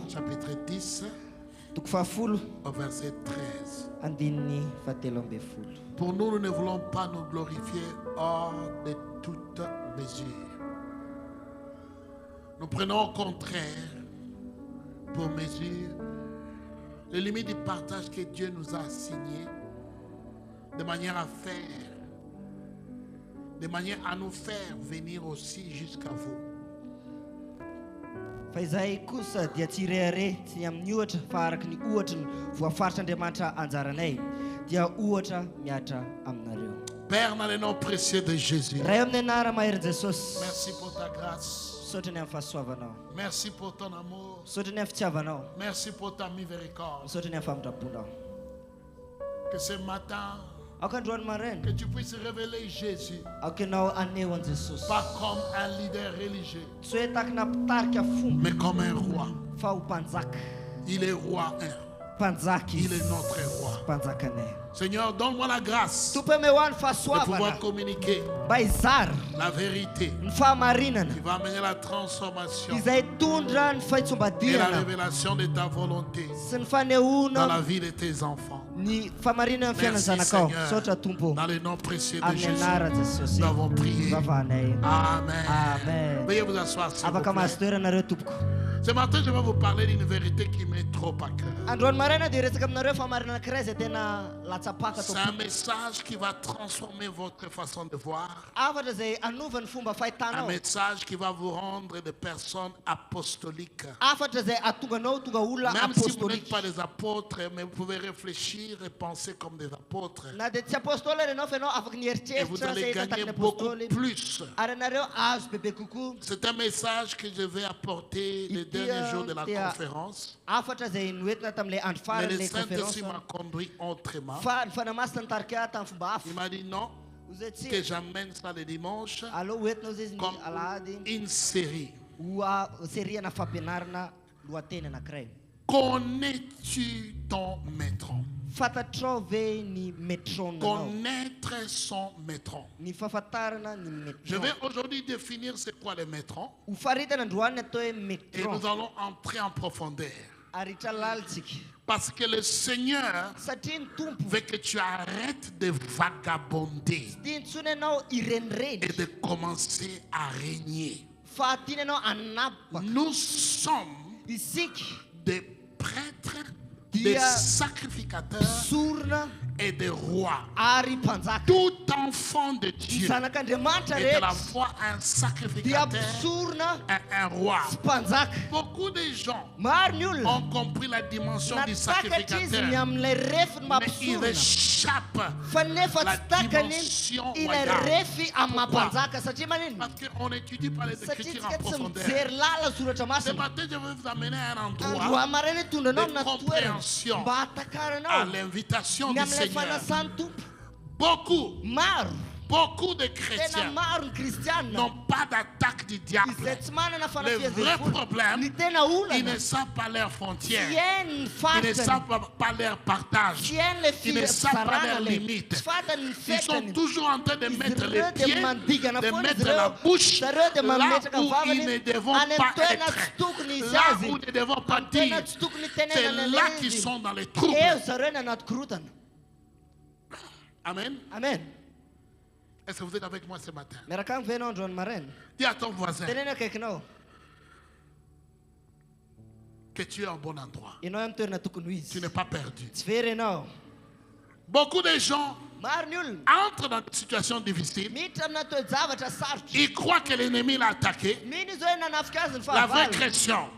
chapitre 10 au verset 13. Pour nous, nous ne voulons pas nous glorifier hors de toute mesure. Nous prenons au contraire pour mesure les limites du partage que Dieu nous a assigné, de manière à faire, de manière à nous faire venir aussi jusqu'à vous. Faizay kosa dia tsirere tsy amin'ny ohatra fa araka ny ohatrany voafaritran'Andriamanitra anjaranay dia ohatra miatra aminareo. Père, dans le nom précieux de Jésus, Ray amin'ny anara mahery Jesosy. merci pour ta grâce. Misaotra ny amin'ny fahasoavanao. Merci pour ton amour. Misaotra ny amin'ny fitiavanao. Merci pour ta miséricorde. Misaotra ny amin'ny famindraponao. Que ce matin, Aok'androany maraina que tu puisses révéler Jésus, aoka ianao aneho an Jesosy. pas comme un leader religieux, Tsy hoe takina mpitarika fomba mais comme un roi. fa ho mpanjaka. Il est roi, Mpanjaka il izy. est notre roi. Mpanjakanay. Seigneur, donne-moi la grâce Tompo ame ho an'ny de fahasoavana pouvoir communiquer mba hizara la vérité ny fahamarinana qui va amener la transformation izay tondra ny et la fahitsombadiana révélation de ta volonté sy ny dans fanehoana la vie de tes enfants. ny fahamarinana ny fiainany Merci zanakao. Seigneur. Saotra tompo Dans le nom précieux de amin'ny Jésus, anara Jesosy. nous avons prié. Vavanay. Amen. Amen. Veuillez vous asseoir, s'il vous Afaka plaît. mahazo toeranareo tompoko. Ce matin, je vais vous parler d'une vérité qui m'est trop à cœur. Androany maraina dia resaka aminareo fahamarinana anankiray izay tena latsapaka C'est un message qui va transformer votre façon de voir. afatra izay anova ny fomba Un fahitanao. message qui va vous rendre des personnes apostoliques. Afatra izay atonga anao tonga olona Même si vous n'êtes apostolika. pas des apôtres, mais vous pouvez réfléchir et penser comme des apôtres. Na dia tsy apôstôly ary ianao fa ianao afaka Et vous nieritreritra allez izay gagner takiny beaucoup apôstôly. plus. Ary anareo azo bebe kokoa. C'est un message que je vais apporter les derniers jours de la conférence. Afatra izay noentina tamin'ilay andro Mais le faran'ilay Saint-Esprit m'a conférence. conduit autrement. Fa ny fanamasina nitarika tamin'ny fomba hafa. Il m'a dit non, Izay tsy que j'amène ça le dimanche allo hoentinao zay izy ny comme alahady une série. ho seriana fampianarana lohateny anankiray. Connais-tu ton maîtron? Fantatrao ve ny metronanao? Connaître son maîtron. Ny fahafantarana ny Je metron. vais aujourd'hui définir c'est quoi le maîtron Ho faritana androany atao hoe et metron. nous allons entrer en profondeur. Ary tralalitsika. Parce que le Seigneur Satria ny tompo veut que tu arrêtes de vagabonder dia ntsony ianao irenireny et de commencer à régner. fa tiana ianao anapaka. Nous sommes Isika des prêtres, Dia- des sacrificateurs sorona et des rois. ary mpanjaka. Tout enfant de Dieu Zanak'Andriamanitra est à la rehetra fois un dia sacrificateur sorona et un roi. sy mpanjaka. Beaucoup de gens Maro ny olona ont compris la dimension du natakatra izy ny sacrificateur, amin'ilay refy ny mais ils mampisorona échappent fa nefa la tsy takany dimension ilay royale. refy amin'ny Pourquoi? mampanjaka satria manino Parce qu'on n'étudie pas les satria Écritures en tsika tsy profondeur. mijery lala soratra Ce masina. matin, je vais vous amener à un endroit androany maraina tondranao de na toerana compréhension mba à hatakaranao l'invitation ny du amin'ilay Seigneur. fanasany tompo. Beaucoup de Tena chrétiens maro ny kristianina n'ont pas d'attaque du diable. izay tsy manana Le fanafiazay vrai fona. problème, Ny tena ils olana ne savent pas leurs frontières. tsy hainy ny Ils ne fatany savent pas leur partage. tsy hainy le Ils ne savent pas fisarana leurs le limites. tsy fatany ny Ils sont fetany. toujours en train de mettre les Zareo dia pieds, mandigana de foana mettre izy la ireo. bouche Zareo dia là mametraka où ny vavany ils ne devront any pas amin'ny toerana être. tsy tokony izy Là azy. où ils ne devront pas Amin'ny toerana dire. tsy tokony C'est tenenana là le qu'ils izy. sont dans les troubles. Eo zareo ny anaty korotana. Amen. Amen. Est-ce que vous êtes avec moi ce matin? Miaraka aminy ve ianao androany maraina? Dis à ton voisin Teneny akaikinao. que tu es au bon endroit. Ianao amin'ny toerana tokony ho Tu izy. n'es pas perdu. Tsy very ianao. Beaucoup de gens Maro ny olona entrent dans des situations difficiles. miditra amina toe-javatra sarotra. Ils croient que l'ennemi l'a attaqué. Mino izy hoe nanafika azy ny La vraie fahavalo. question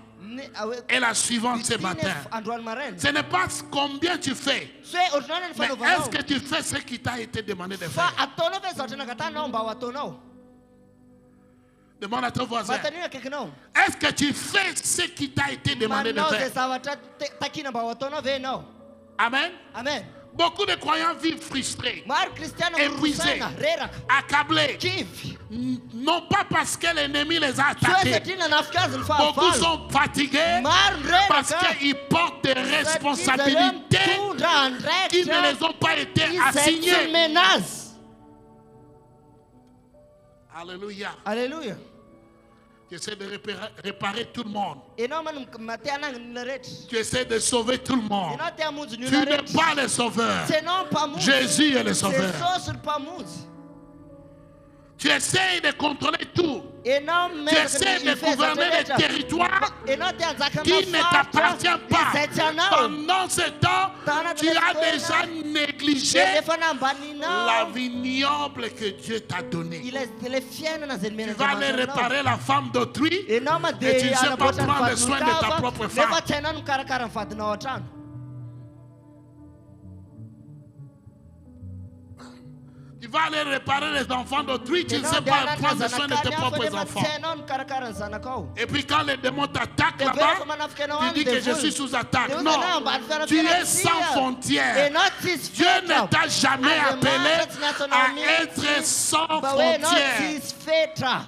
est la suivante ce matin. Androany maraina. Ce n'est pas combien tu fais, So hoe ohatranao ny mais fanaovanao. est-ce que tu fais ce qui t'a été demandé de Fa faire? ataonao ve zavatra nakatanao mba ho ataonao? Demande à ton voisin. Matanina akaikinao. Est-ce que tu fais ce qui t'a été demandé de Manao zay faire? zavatra takina mba ho ataonao ve ianao? Amen. Amen. Beaucoup de croyants vivent frustrés, Maro kristiana épuisés, mirosaina reraka. accablés. Kivy. Non pas parce que l'ennemi les a Tsy hoe attaqués. satria nanafika azy ny Beaucoup fahavalo. sont fatigués Maro ny parce reraka. qu'ils portent des Satria zareo responsabilités mitondra qui ne andraikitra les ont pas été izay tsy assignées. mena azy. Alléluia. Alléluia. Tu essaies de réparer tout le monde. E nao matea anagn'olona rehetra. Tu essaies de sauver tout le monde. Ianao te hamonjy ny Tu olona n'es rehetra. pas le sauveur. Tsy ianao ny mpamonjy. Jésus est le sauveur. Jesosy ny mpamonjy. Tu essaies de contrôler tout. Ianao Tu essaies de gouverner les territoires Ianao te hanjaka qui ne t'appartiennent pas. izay tsy anao. Pendant ce temps, tu as déjà négligé Efa nambaninao la vie ignoble que Dieu t'a donnée. ilay fiainana zay Tu nomena vas aller réparer la femme d'autrui. Ianao Et tu ne sais pas prendre soin de ta propre femme. nefa tsy hainao no mikarakara ny vadinao an-trano. Tu vas aller réparer les enfants d'autrui. Tu ne sais pas prendre soin de tes propres enfants. tsy hainao no mikarakara ny zanakao. Et puis quand les démons t'attaquent Dia là-bas, rehefa manafika anao tu any dis dia que je voy. suis sous attaque. Dia Non, hoy ambany tu es fianakaviana sans tia. frontières. Ianao tsisy Dieu fetra. ne t'a jamais appelé Andriamanitra tsy niantso anao à mihitsy. être sans Mba hoe ianao frontières. tsisy fetra.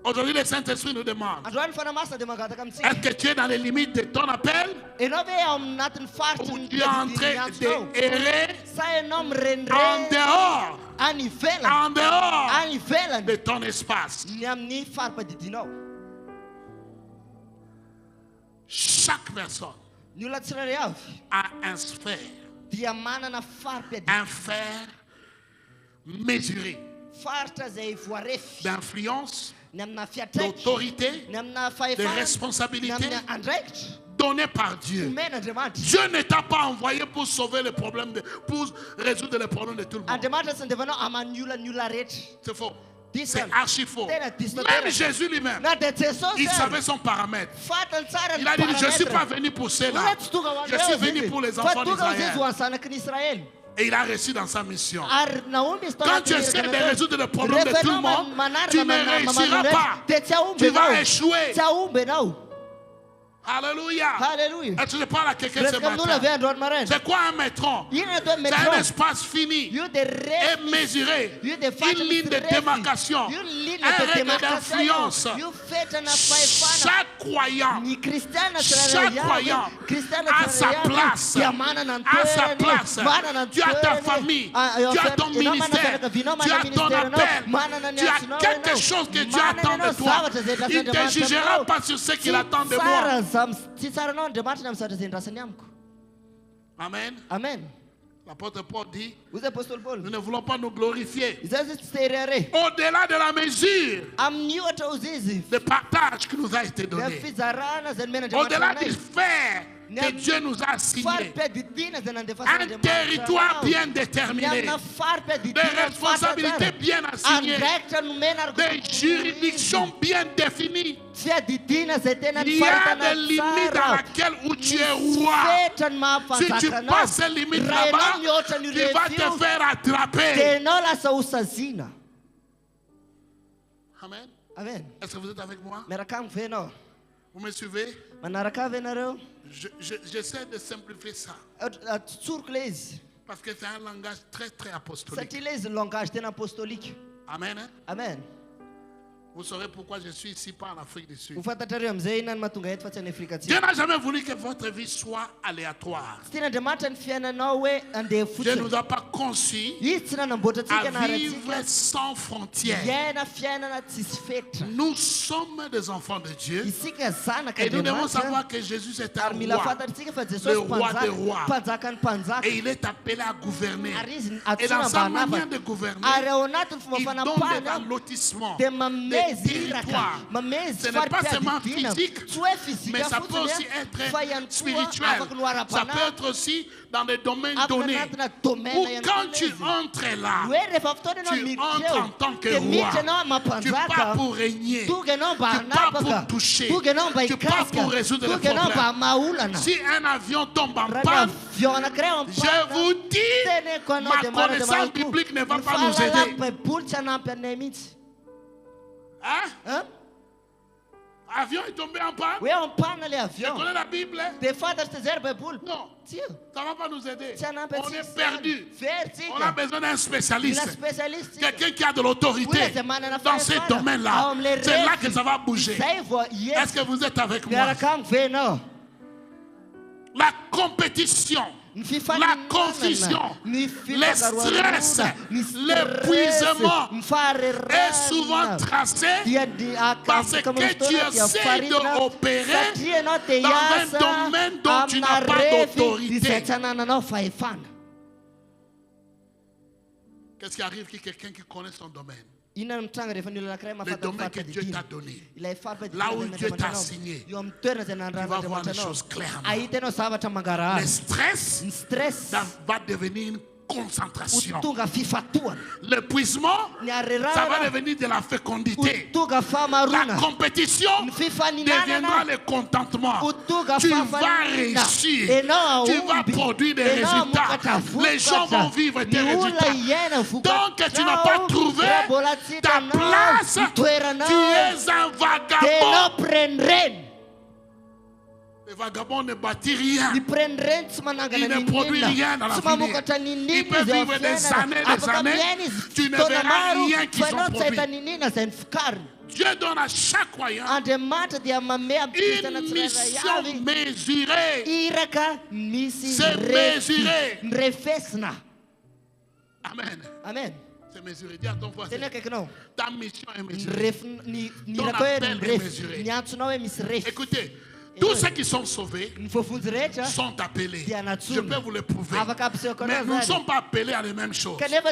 Aujourd'hui, le Saint-Esprit nous demande, Androany fanamasina dia mangataka est-ce amintsika. que tu es dans les limites de ton appel Ianao ve ao anatin'ny faritry ou ny tu es en train fididiantsonao? d'errer Sa ianao en mirenireny dehors, any ivelany en dehors any ivelany de ton espace? ny amin'ny fari-padidinao. Chaque personne Ny olona tsirairay avy a un sphère, dia manana fari-padi- un fer mesuré faritra zay voarefy d'influence, ny amina fiatraiky, d'autorité, ny amina de fahefana, ny responsabilité amina andraikitra donné par Dieu. omen'Andriamanitra. Dieu ne t'a pas envoyé pour sauver les problèmes, pour résoudre les problèmes de tout le monde. Andriamanitra tsy ndevanao aman'ny olona rehetra. C'est faux. Diso C'est archi faux. tena diso Même tena. Jésus lui-même, Na dia Jesosy il ary, savait son paramètre. fantany tsara ny Il a dit, je ne suis pas paramètre. venu pour cela. Hoe tsy tonga ho Je suis an'ireo venu izy. pour les Fa enfants tonga ho izy d'Israël. ho an'ny zanaky ny Israely. Et il a réussi dans sa mission. Ary naomby izy tao Quand tu anatin'ny essaies de herinaratra. résoudre les problèmes de Rehefa tout le ianao monde, manarina tu ne réussiras pas. dia tsy ahomby Tu vas ianao. échouer. Tsy ahomby ianao. Alléluia. Halleluja. Est-ce que je parle à quelqu'un ce Resaka amin'olona ve matin? androany maraina. C'est quoi un métron? Inona to C'est un metro? espace fini Io dia et refy. mesuré. Io dia fatra Une ligne de misy refy. démarcation. Io ligne Un de règle démarcation. d'influence. Io fetrana fahefana. Chaque croyant, Ny kristiana chaque croyant a sa place. dia manana ny A sa toerany. place. Manana ny Tu as ta toerany. famille. Eo Tu as amin'ny ton fianakavianao, ministère. manana fianakavianao, Tu manana as ton ministèrenao, appel. manana ny Tu as antsinao quelque ianao. chose que Dieu Manana attend de ianao toi. zavatra zay Il ne te rasan'Andriamanitra jugera aminao. pas sur ce qu'il attend de Tsy moi. tsara tsy tsaranao Andriamanitra ny amin'ny zavatra zay ndrasany amiko. Amen. Amen. L'apôtre Paul dit, Hoy apôstôly Paul. nous ne voulons pas nous glorifier. Izay zay tsy tehirery. Au-delà de la mesure Amin'ny ohatra ozy izy. de partage qui nous a été Dia donné. fizarana zay nomena Au-delà Andriamanitra du anay. fer que Dieu nous a assigné. Fari-piadidina zay nandefasana Un territoire bien Ny déterminé. amina fari-piadidina Des responsabilités bien assignées. andraikitra nomena ary Des juridictions bien définies. fiadidina zay tena Il y a nifaritana des limites dans tsara. lesquelles où tu es roi. Fetra ny Si tu mahafanjakanao. passes ces limites Raha là-bas, ianao mihoatra ny tu vas te refio, faire attraper. dia ianao lasa hosazina. Amen. Amen. Est-ce que vous êtes avec moi? Miaraka amiko ve ianao? Vous me suivez? Manaraka avy ianareo? J'essaie de simplifier ça. Tsotsoriko ilay izy. Parce que c'est un langage très très apostolique. Satria ilay izy langage tena apôstôlika. Amen. Hein? Amen. Vous saurez pourquoi je suis ici, pas en Afrique du Sud. Ho fantatrareo amizay inona ny mahatonga eto fa tsy any Afrika Dieu atsika. n'a jamais voulu que votre vie soit aléatoire. Tsy tian'Andriamanitra ny fiainanao hoe andeha Dieu ne fotsiny. nous a pas conçus Izy tsy nanamboatra à antsika vivre naharatsika sans frontières. hiaina fiainana tsisy fetra. Nous sommes des enfants de Dieu Isika zanaka et nous devons Andriamanitra. savoir que Jésus est un Ary mila roi fantatritsika fa le Jesosy roi des rois. mpanjaka ny mpanjaka. et il est appelé à gouverner. Ary izy Et dans atsoina sa mba manière hanavaka. de gouverner, Ary ao anatin'ny fomba il donne des fanapahana allotissements, dia des mamezy iraka territoires. mamezy Ce n'est pas seulement fari-piadidina physique, tsy hoe fizika mais ça peut aussi fotsiny être fa ihany koa spirituel. afaka no Ça peut ara-panahy être aussi dans des domaines afaka donnés. anatina domaine Ou ihany quand koa tu izy. entres là, hoe rehefa fotoana ianao tu miditra entres eo en tant que dia roi. miditra ianao Tu pars mampanjaka pour régner. tonga ianao mba Tu pars pour hanapaka toucher. tonga ianao mba Tu pars hikasika pour résoudre les tonga ianao mba problèmes. hamaolana. Si un avion tombe en Raha panne, avion anankiray ao je ampana, vous dis, teneko anao ma dia marina dia connaissance marina koa. biblique ne va Ny pas nous fahalalako aider. baiboly tsy hanampy anay mihitsy. Hein? Hein? Avion est tombé en panne. Hoe ao ampana ilay Je avion connais la Bible. dia fantatry tsy zay ry baiboly. Non, Tsy io. ça ne va pas nous aider. Tsy hanampy On antsika est izany. perdu. Very On a tsika. besoin d'un Mila spécialiste. spécialiste tsika. Quelqu'un qui a de l'autorité Oui, c'est manana dans ces fahefana. domaines-là. Ao amin'ilay C'est là refi. que ça va bouger. Zay vao Est-ce yes. que vous êtes avec moi? Miaraka amiko ve ianao? la compétition, la confusion, les stress, l'épuisement est souvent tracé parce que tu essaies d'opérer dans un domaine dont tu n'as pas d'autorité. Qu'est-ce qui arrive que quelqu'un qui connaît son domaine, le domaine que Dieu t'a donné, là où Dieu t'a assigné, tu vas voir les choses clairement. Le stress va devenir une concentration. L'épuisement, ça va devenir de la fécondité. La compétition deviendra le contentement. Tu vas réussir. Tu vas produire des résultats. Les gens vont vivre tes résultats. Donc tu n'as pas trouvé ta place. Tu es un vagabond. Le vagabond ne bâtit rien. Il ne produit rien dans la vie. Il peut vivre des années. Tu ne verras rien qui sont produits. Dieu donne à chaque croyant une mission mesurée. C'est mesuré. Amen. Amen. C'est mesuré. Dis à ton voisin, ta mission est mesurée. Ton appel est mesuré. Écoutez, tous ceux qui sont sauvés sont appelés. Je peux vous le prouver. Mais nous ne sommes pas appelés à les mêmes choses. À faire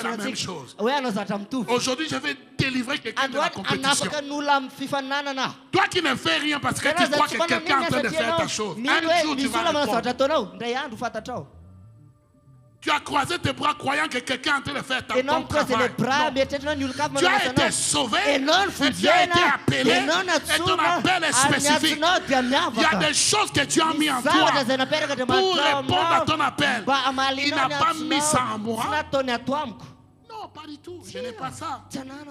la même chose. Aujourd'hui, je vais délivrer quelqu'un de la compétition. Toi qui ne fais rien parce que tu crois que quelqu'un est en train de faire ta chose. Un jour, tu vas répondre. Tu as croisé tes bras croyant que quelqu'un est en train de faire ton travail. Tu as été sauvé et tu as été appelé et ton appel est spécifique. Il y a des choses que tu as mis en toi pour répondre à ton appel. Il n'a pas mis ça en moi. Non, pas du tout. Je n'ai pas ça.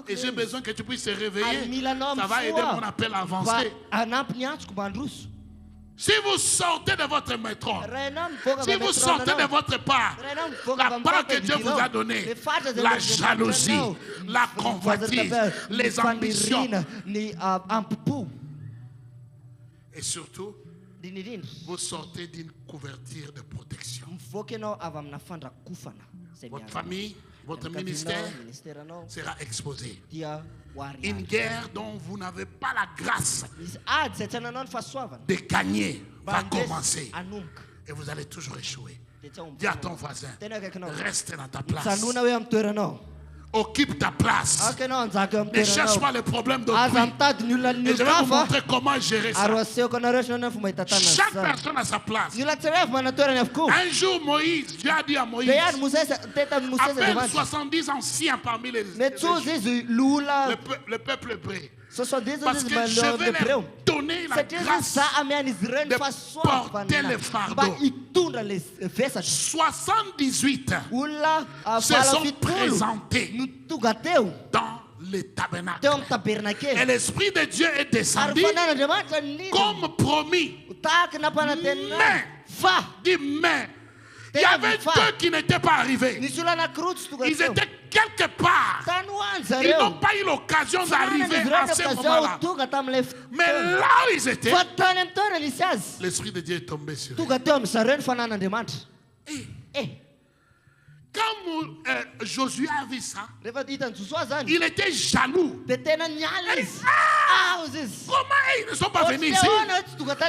Et j'ai besoin que tu puisses te réveiller. Ça va aider mon appel à avancer. Si vous sortez de votre métro, si vous sortez de votre part, la part que Dieu vous a donnée, la jalousie, la convoitise, les ambitions, et surtout, vous sortez d'une couverture de protection. Votre famille, votre ministère sera exposé. Une guerre dont vous n'avez pas la grâce de gagner va commencer. Et vous allez toujours échouer. Dis à ton voisin, reste dans ta place. Occupe ta place. Ne cherche pas les problèmes d'autrui. Et je vais vous montrer comment gérer ça. Chaque personne a sa place. Un jour, Moïse, Dieu a dit à Moïse, appelle 70 anciens parmi le peuple hébreu. Parce que je vais leur donner la grâce de porter le fardeau. 78 se sont présentés dans le tabernacle. Et l'Esprit de Dieu est descendu comme promis. Mais il y avait deux qui n'étaient pas arrivés. Ils étaient quelque part. Ils n'ont pas eu l'occasion d'arriver à ce moment-là. Mais là où ils étaient, l'Esprit de Dieu est tombé sur eux. Quand Josué a vu ça, il était jaloux. Comment ils ne sont pas venus ici?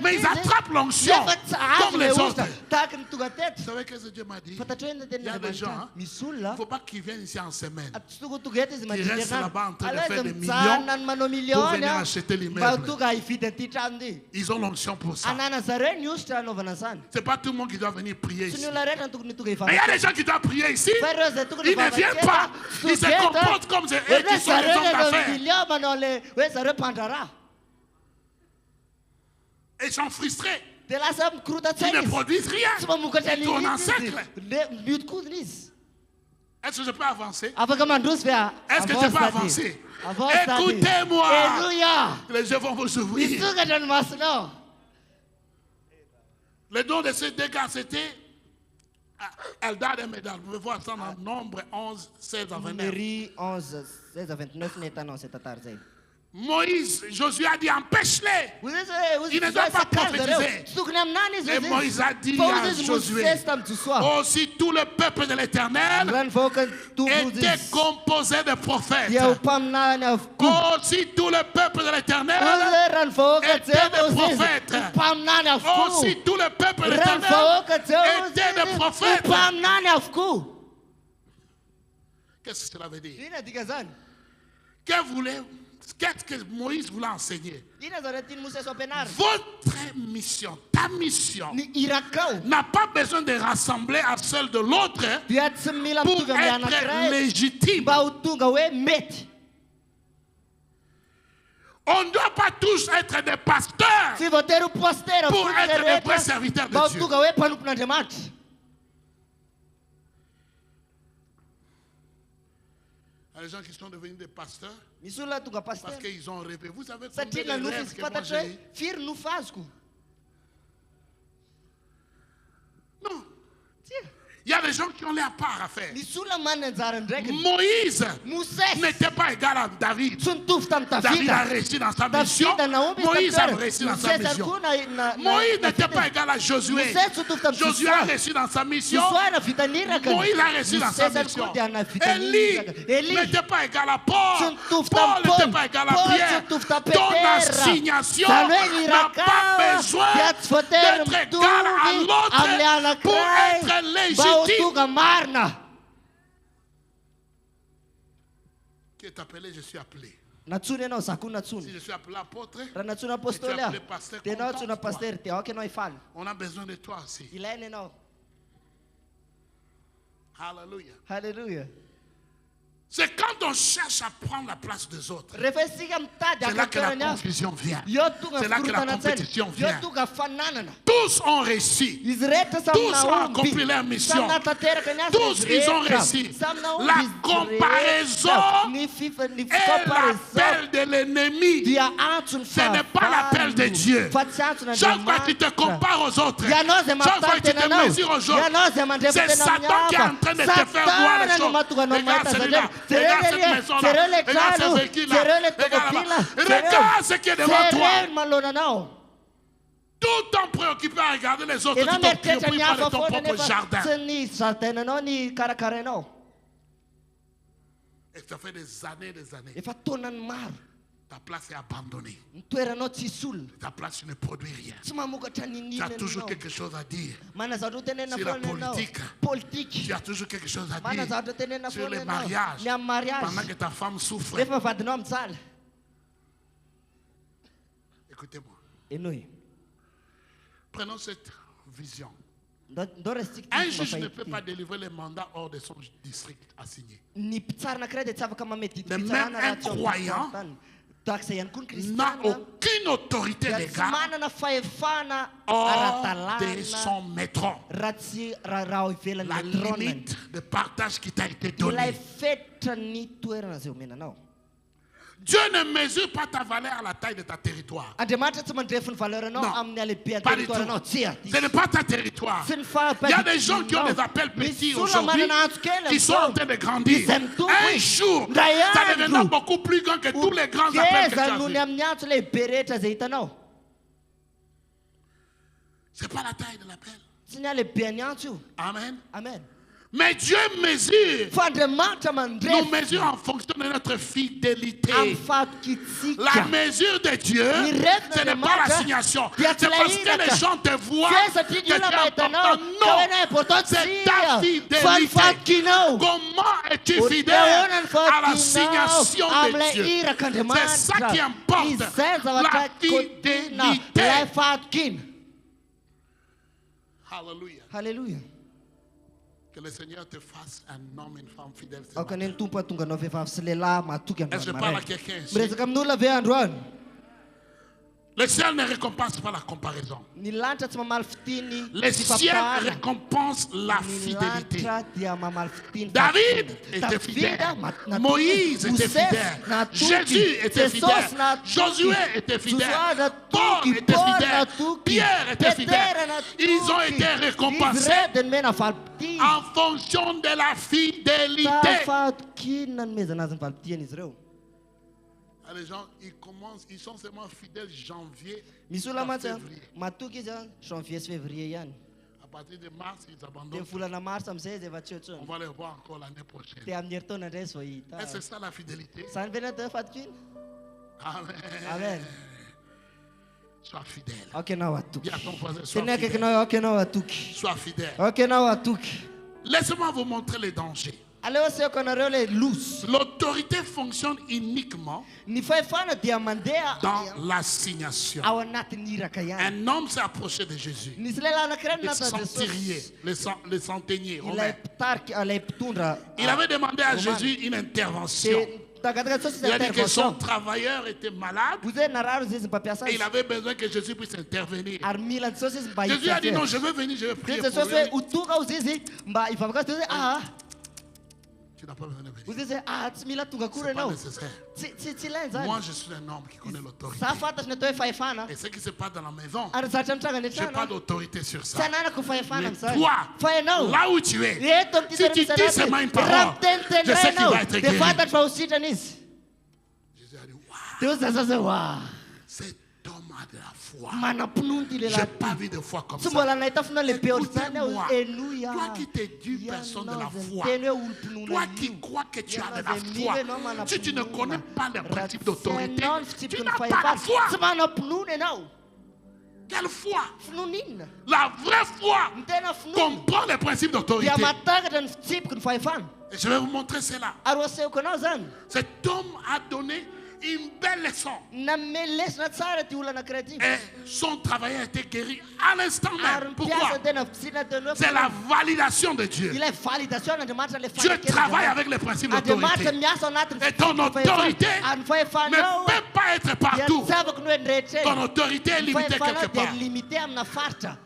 Mais ils attrapent l'onction comme les autres. Vous savez ce que Dieu m'a dit? Il y a des gens, il ne faut pas qu'ils viennent ici en semaine. Ils restent là-bas en train de faire des millions pour venir acheter l'immeuble. Ils ont l'onction pour ça. Ce n'est pas tout le monde qui doit venir prier ici. Mais il y a des gens qui doivent prier ici. Ils ne viennent pas. Ils se comportent comme eux qui sont les hommes d'affaires. Et ils sont frustrés. Ils ne produisent rien. Ils tournent en cercle. Est-ce que je peux avancer? Est-ce que je peux avancer? Écoutez-moi. Les yeux vont vous ouvrir. Le nom de ces deux gars, c'était Eldad et Médad. Vous pouvez voir ça dans Nombre 11, 16 à 29. Moïse, Josué a dit empêche-les. Il ne doit pas prophétiser. Et Moïse a dit à Josué, aussi tout le peuple de l'Éternel était composé de prophètes. Aussi tout le peuple de l'Éternel était de prophètes. Aussi tout le peuple de l'Éternel était de prophètes. Qu'est-ce que cela veut dire? Qu'est-ce que Moïse voulait enseigner? Votre mission, ta mission, n'a pas besoin de rassembler à celle de l'autre pour être légitime. On ne doit pas tous être des pasteurs pour être des vrais serviteurs de Dieu. Les gens qui sont devenus des pasteurs parce qu'ils ont rêvé. Vous savez combien de rêves que moi j'ai eu? Non. Il y a des gens qui ont l'air part à faire. Moïse n'était pas égal à David. David a réussi dans sa mission. Moïse a réussi dans sa mission. Moïse n'était pas égal à Josué. Josué a réussi dans sa mission. Moïse a réussi dans sa mission. Élie n'était pas égal à Paul. Paul n'était pas égal à Pierre. Ton assignation n'a pas besoin d'être égal à l'autre pour être légitime. Qui est appelé, je suis appelé. Si je suis appelé apôtre, tu es appelé pasteur, on a besoin de toi aussi. Alléluia. Hallelujah. C'est quand on cherche à prendre la place des autres. C'est là que la confusion vient. C'est là que la compétition vient. Tous ont réussi. Tous ont accompli leur mission. Tous ils ont réussi. La comparaison est l'appel de l'ennemi. Ce n'est pas l'appel de Dieu. Chaque fois que tu te compares aux autres, chaque fois que tu te mesures aux autres, c'est Satan qui est en train de te faire voir les choses. Regarde celui-là. Regarde cette maison-là, regarde ce véhicule-là, regarde ce qui est devant toi. Tout en préoccupé à regarder les autres, tu t'occupes pas de ton propre jardin. Et ça fait des années. Ta place est abandonnée. Ta place ne produit rien. Tu as toujours quelque chose à dire. Sur la politique, tu as toujours quelque chose à dire. Sur les mariages, pendant que ta femme souffre. Écoutez-moi. Prenons cette vision. Un juge ne peut pas délivrer les mandats hors de son district assigné. De même, un croyant n'a aucune autorité légale hors de son maîtron. La limite de partage qui t'a été donnée. Dieu ne mesure pas ta valeur à la taille de ta territoire. Non, pas du tout. Ce n'est pas ta territoire. Il y a des gens qui ont des appels petits aujourd'hui, qui sont en train de grandir. Un jour, ça deviendra beaucoup plus grand que tous les grands appels que tu as fait. Ce n'est pas la taille de l'appel. Amen. Amen. Mais Dieu mesure. Nous mesurons en fonction de notre fidélité. La mesure de Dieu, ce n'est pas l'assignation. C'est parce que les gens te voient que tu es important. Non, c'est ta fidélité. Comment es-tu fidèle à l'assignation de Dieu? C'est ça qui importe. La fidélité. Alléluia. Hallelujah. Que le Seigneur te fasse un homme et une femme fidèles. Est-ce que je parle à quelqu'un ici? Le ciel ne récompense pas la comparaison. Le ciel récompense la fidélité. David était fidèle. Moïse était fidèle. Jésus était fidèle. Josué était fidèle. Paul était fidèle. Pierre était fidèle. Ils ont été récompensés en fonction de la fidélité. Il y a des gens, ils sont seulement fidèles janvier. Misy mantsy février. matoky izy janvier sy février ihany. À partir de mars, ils Dia abandonnent. volana mars amizay izy efa tsy On ohatrony. va les voir encore l'année prochaine. Dia amin'ny herintaona indray izy vao hita. Et c'est ça la fidélité. Zany ve nade fatikina? Amen. Amen. Sois fidèle. Ok anao atoky. Dis à ton voisin, sois Teny fidèle. akaikinao ok anao atoky. Sois fidèle. Ok anao atoky. Laissez-moi vous montrer les dangers. Aleo asehoko anareo le loso. L'autorité fonctionne uniquement Ny fahefana dia mandeha dans l'assignation. ao anatin'ny iraka ihany. Un homme s'est approché de Jésus. Nisy lehilahy anankiray Le natana centurier, Jesosy. le centenier romain. Ilay mpitarika, ilay mpitondra. Il avait demandé à Romain. Jésus une intervention. Dia tagataka Jesosy Il a dit que son intervention. travailleur était malade Vous êtes nararo izy mpampiasa et azy. il avait besoin que Jésus puisse intervenir. Ary mila ny Jesosy izy mba Jésus a dit non, hitsafiana. je veux venir, je veux Dia prier pour Jesosy hoe lui. ho tonga hozy izy mba hivavaka azy. Jesosy hoe Tu n'as pas besoin de venir. hozy izy hoe tsy mila tonga akory C'est pas ianao. nécessaire. Tsy ilainy zany. Moi, je suis un homme qui connaît l'autorité. Za fantatry ny atao hoe fahefana. Et ce qui se passe dans la maison, Ary zatra mitranga ny je n'ai pas trano. d'autorité sur Tsy ça. ananako fahefana Mais amin'izany. toi, Fa ianao. là où tu es, Eto amin'ity si tu toerana dis misy seulement anazy, une parole, raha miteniteny je sais qu'il ianao, va être dia guéri. fantatry fa ho sitrana izy. Jésus a dit, waouh, Dia hozy Jesosy hoe wa cet homme a de la foi. manam-pinono ty Je n'ai lehilahy. pas vu de foi comme Tsy ça. mbola nahita fina lehibe ohatr'izany aho. Écoutez-moi. Enoy Toi qui t'es dû personne de la foi, teny hoe olo-pinoana toi io. qui crois que tu as de Ianao la izay foi, mily ianao manam-pinoana. si tu ne connais pas les Raha principes tsy d'autorité, hainao ny tu fitsipiky ny n'as pas la fahefana, foi. tsy manam-pinoana ianao. Quelle foi? Finoana inona? La vraie foi Ny tena finoana comprend les principes d'autorité. dia matakatra ny fitsipiky ny fahefana. Et je vais vous montrer cela. Ary ho asehoko anao zany. Cet homme a donné une belle leçon. Nanome lesona tsara ty olona anankiray ty. Et son travail a été guéri à l'instant Ary même. ny Pourquoi? mpiasa tena fitsina teny hoe C'est la validation de Dieu. ilay validation n'Andriamanitra le Dieu travaille avec les principes Andriamanitra d'autorité. miasa ao anatin'ny Et ton autorité ary ny ne fahefanao peut pas être dia partout. tsy afaka no hoe rehetra Ton autorité est limitée quelque dia part. limité amina faritra.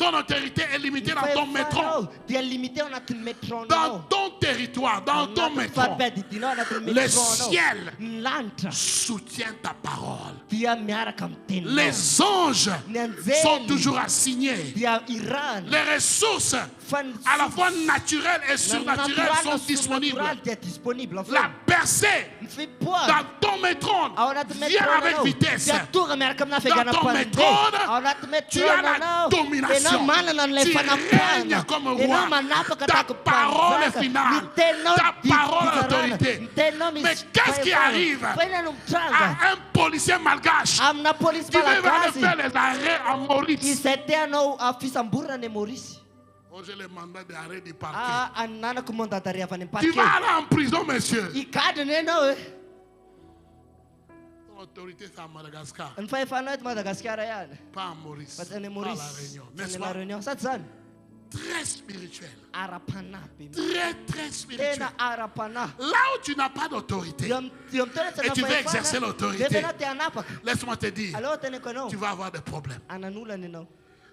Ton autorité est limitée dans ton métron, Fahefanao dia limité ao anatin'ny métronao. dans ton territoire, dans ton métron. fampadidianao anatin'ny Le métronao. ciel Ny lanitra soutient ta parole. dia miaraka amin'ny teninao. Les anges Ny anjely sont toujours assignés. dia irahana. Les ressources Fa ny à la fois naturelles et surnaturelles natural sont na disponibles. supernatural dia disponible en fait. La percée Ny fipoahana dans ton métron ao anatin'ny vient avec métronanao vitesse. dia tonga miaraka amina Dans ton fihaganam-pandeha. métrone, Ao anatin'ny tu as la métronanao domination. enao manana an'ilay Tu fanampahana. règnes comme roi. Enao manapaka Ta tahaka parole est mpanjaka. finale. Ny teninao Ta parole est fizarana. autorité. Ny teninao misy Mais qu'est-ce qui fahefana. arrive Fa inona no mitranga à un policier malgache amina polisy qui veut aller malagasy faire les arrêts en Maurice? izay te hanao fisamborana ny Maurice. Oh, j'ai le mandat d'arrêt du parquet. Ananako mandat-d'arrêt avy any Tu am-parquet. vas aller en prison, monsieur. Higadrina ianao e. Ton autorité, c'est à Madagascar, Ny fahefanao eto Madagasikara ihany. pas en Maurice. Fa tsy any Pas à Maurice. la Réunion. Tsy N'est-ce any La pas? Réunion. Sa tsy zany? Très spirituel. Ara-panahy be. Très, très spirituel. Tena ara-panahy. Là où tu n'as pas d'autorité, Dia mitondra tsy Et tu veux fahefana, exercer l'autorité. dia tena te hanapaka. laisse-moi te dire, Aleo teneko ianao. tu vas avoir des problèmes. Anan'olana ianao.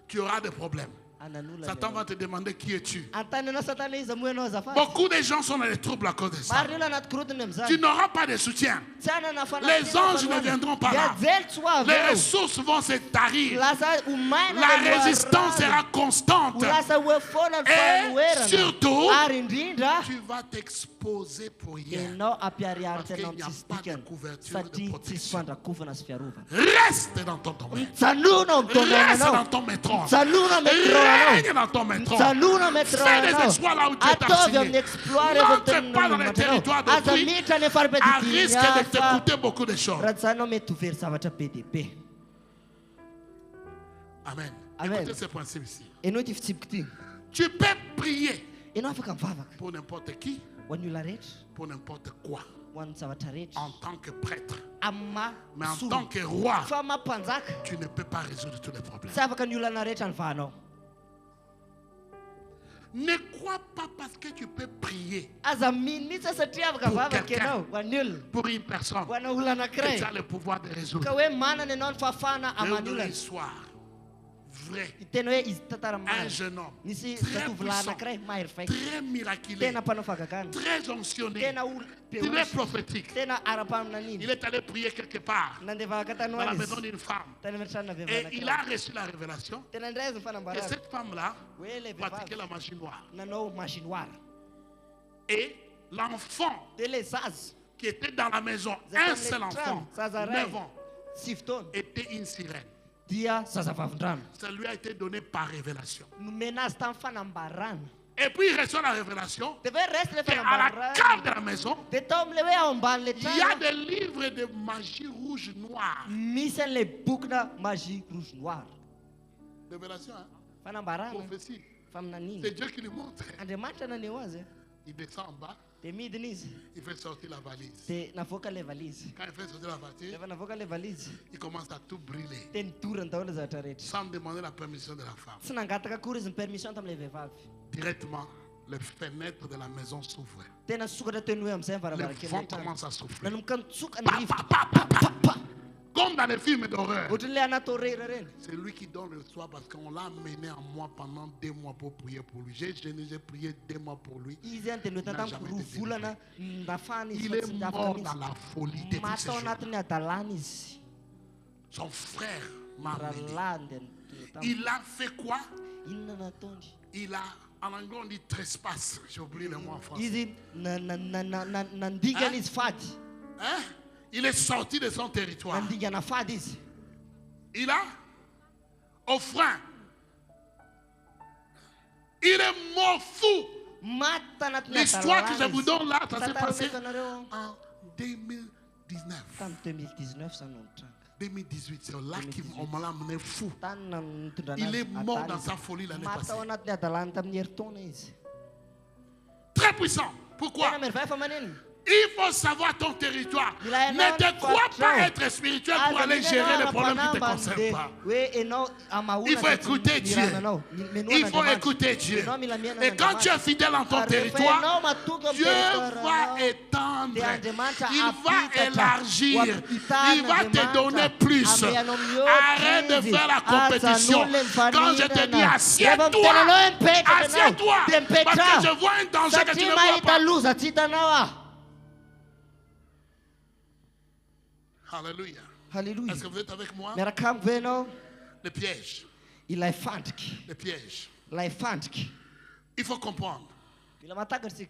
Tu auras des problèmes. Anan'olana Satan ianao. va te demander qui es-tu. Antany ianao Satana izy moa ianao azafady. Beaucoup de gens sont dans les troubles à cause de ça. Maro ny olona anaty korotiny am'izany. Tu n'auras pas de soutien. Tsy hanana Les anges ne viendront pas là. Dia jely tsy ho avy Les eo. ressources vont se tarir. Lasa omaina La le résistance loharano. sera constante. Ho lasa hoe foana ny Et fanoherana. surtout, Ary indrindra tu vas t'exposer pour rien. ianao ampiariaritra Parce ianao qu'il n'y a amin'ny pas de dikany couverture de satria tsisy protection. fandrakofana sy fiarovana. Reste dans ton domaine. Mijanona ao amin'ny Reste dans domainanao. ton métron. Mijanona metro anao. Règne dans ton métron. Mijanona metro Fais des anao. exploits là où Dieu t'a Ataovy assigné. amin'ny exploit N'entre pas dans les territoires aza d'autrui miditra ny à faripadidiany risque de hafa. te coûter beaucoup de choses. Raha tsy zany anao mety ho very zavatra be dia be. Amen. Amen. Écoutez ce principe ici. Ianao ty fitsipiky ty. Tu peux prier Ianao afaka mivavaka pour n'importe qui, ho an'ny olona rehetra, pour n'importe quoi, ho an'ny zavatra rehetra. en tant que prêtre. Amma Mais en soa. tant que roi, Fa mampanjaka tu ne peux pas résoudre tous les problèmes. tsy afaka ny olana rehetra ny vahanao. Ne crois pas parce que tu peux prier Aza mino mihitsy satria afaka mivavaka quelqu'un. ianao ho an'ny olona. pour une personne Ho anao olona que tu anankiray as le pouvoir de ka résoudre. hoe manana ianao ny fahafahana J'ai aman'ny une olana. histoire vraie. Tena hoe izy tantara Un marina. jeune homme Nisy très zatovolahy puissant, anankiray mahery faiky. très miraculé, Tena mpanao fahagagana. très onctionné, Tena olo très beozy. prophétique. Tena ara-paminan'iny. Il est allé prier quelque part Nandeha vavaka tany dans la hoany maison izy. d'une femme. Tany amitrana Et vehivavy il a anankiray. reçu la révélation Tena indray izy que fanambarana. cette femme-là Hoe le pratiquait vehivavy la magie noire. nanao machinoara. Et l'enfant Dia le zaza qui était dans la maison, un seul enfant, 9 ans, Sifton. était une sirène. Dia sazavavndrano. Ça lui a été donné par révélation. Menas tan fanambarana. Et puis il reçoit la révélation. Te ve reste le Et à la cave de la maison, Te tom le ve omban le il y a des livres de magie rouge noire. Misen le bukna magie rouge noir. Révélation, hein? Fanambarana. Prophétie. Famnani. C'est Dieu qui lui montre. Ande matana ni waze. Il descend en bas, Te midnis. il fait sortir la valise. Te navoka le valise. Quand il fait sortir la valise, Te navoka le valise. il commence à tout brûler. Ten turan taona za taret. Sans demander la permission de la femme. Sina ngata ka kuris permission tam le vevavi. Directement, les fenêtres de la maison s'ouvrent. Tena suka tenwe amsen para Le barake. vent commence à souffler. Nanum kan suk an Pa, rift. pa, pa, pa, pa, pa. Comme dans les films d'horreur. Otule ana toreren. C'est lui qui donne le soir parce qu'on l'a amené en moi pendant 2 mois pour prier pour lui. J'ai jeûné, j'ai prié 2 mois pour lui. Izente no tatam rufula na ndafani. Il est mort dans la folie depuis ce jour. Matonat ni atalanis. Son frère m'a amené. Ralanden. Il a fait quoi? Inna tondi. Il a, en anglais on dit trespass. J'ai oublié le mot en français. Izi na ndiganis fadi. Hein? Il est sorti de son territoire. Ndigana fadis. Il a offrant. Il est mort fou. L'histoire que je vous donne là, ça s'est passé en 2019. En 2019, ça nous tranque. 2018, c'est là qu'on m'a amené fou. Il est mort dans sa folie l'année passée. Très puissant. Pourquoi? Il faut savoir ton territoire. Ne te crois pas être spirituel pour aller gérer les problèmes qui ne te concernent pas. Il faut écouter Dieu. Il faut écouter Dieu. Et quand tu es fidèle en ton territoire, Dieu va étendre. Il va élargir. Il va te donner plus. Arrête de faire la compétition. Quand je te dis assieds-toi, assieds-toi. Parce que je vois un danger que tu ne vois pas. Alléluia. Alléluia. Est-ce que vous êtes avec moi? Le piège. Le piège. Il faut comprendre.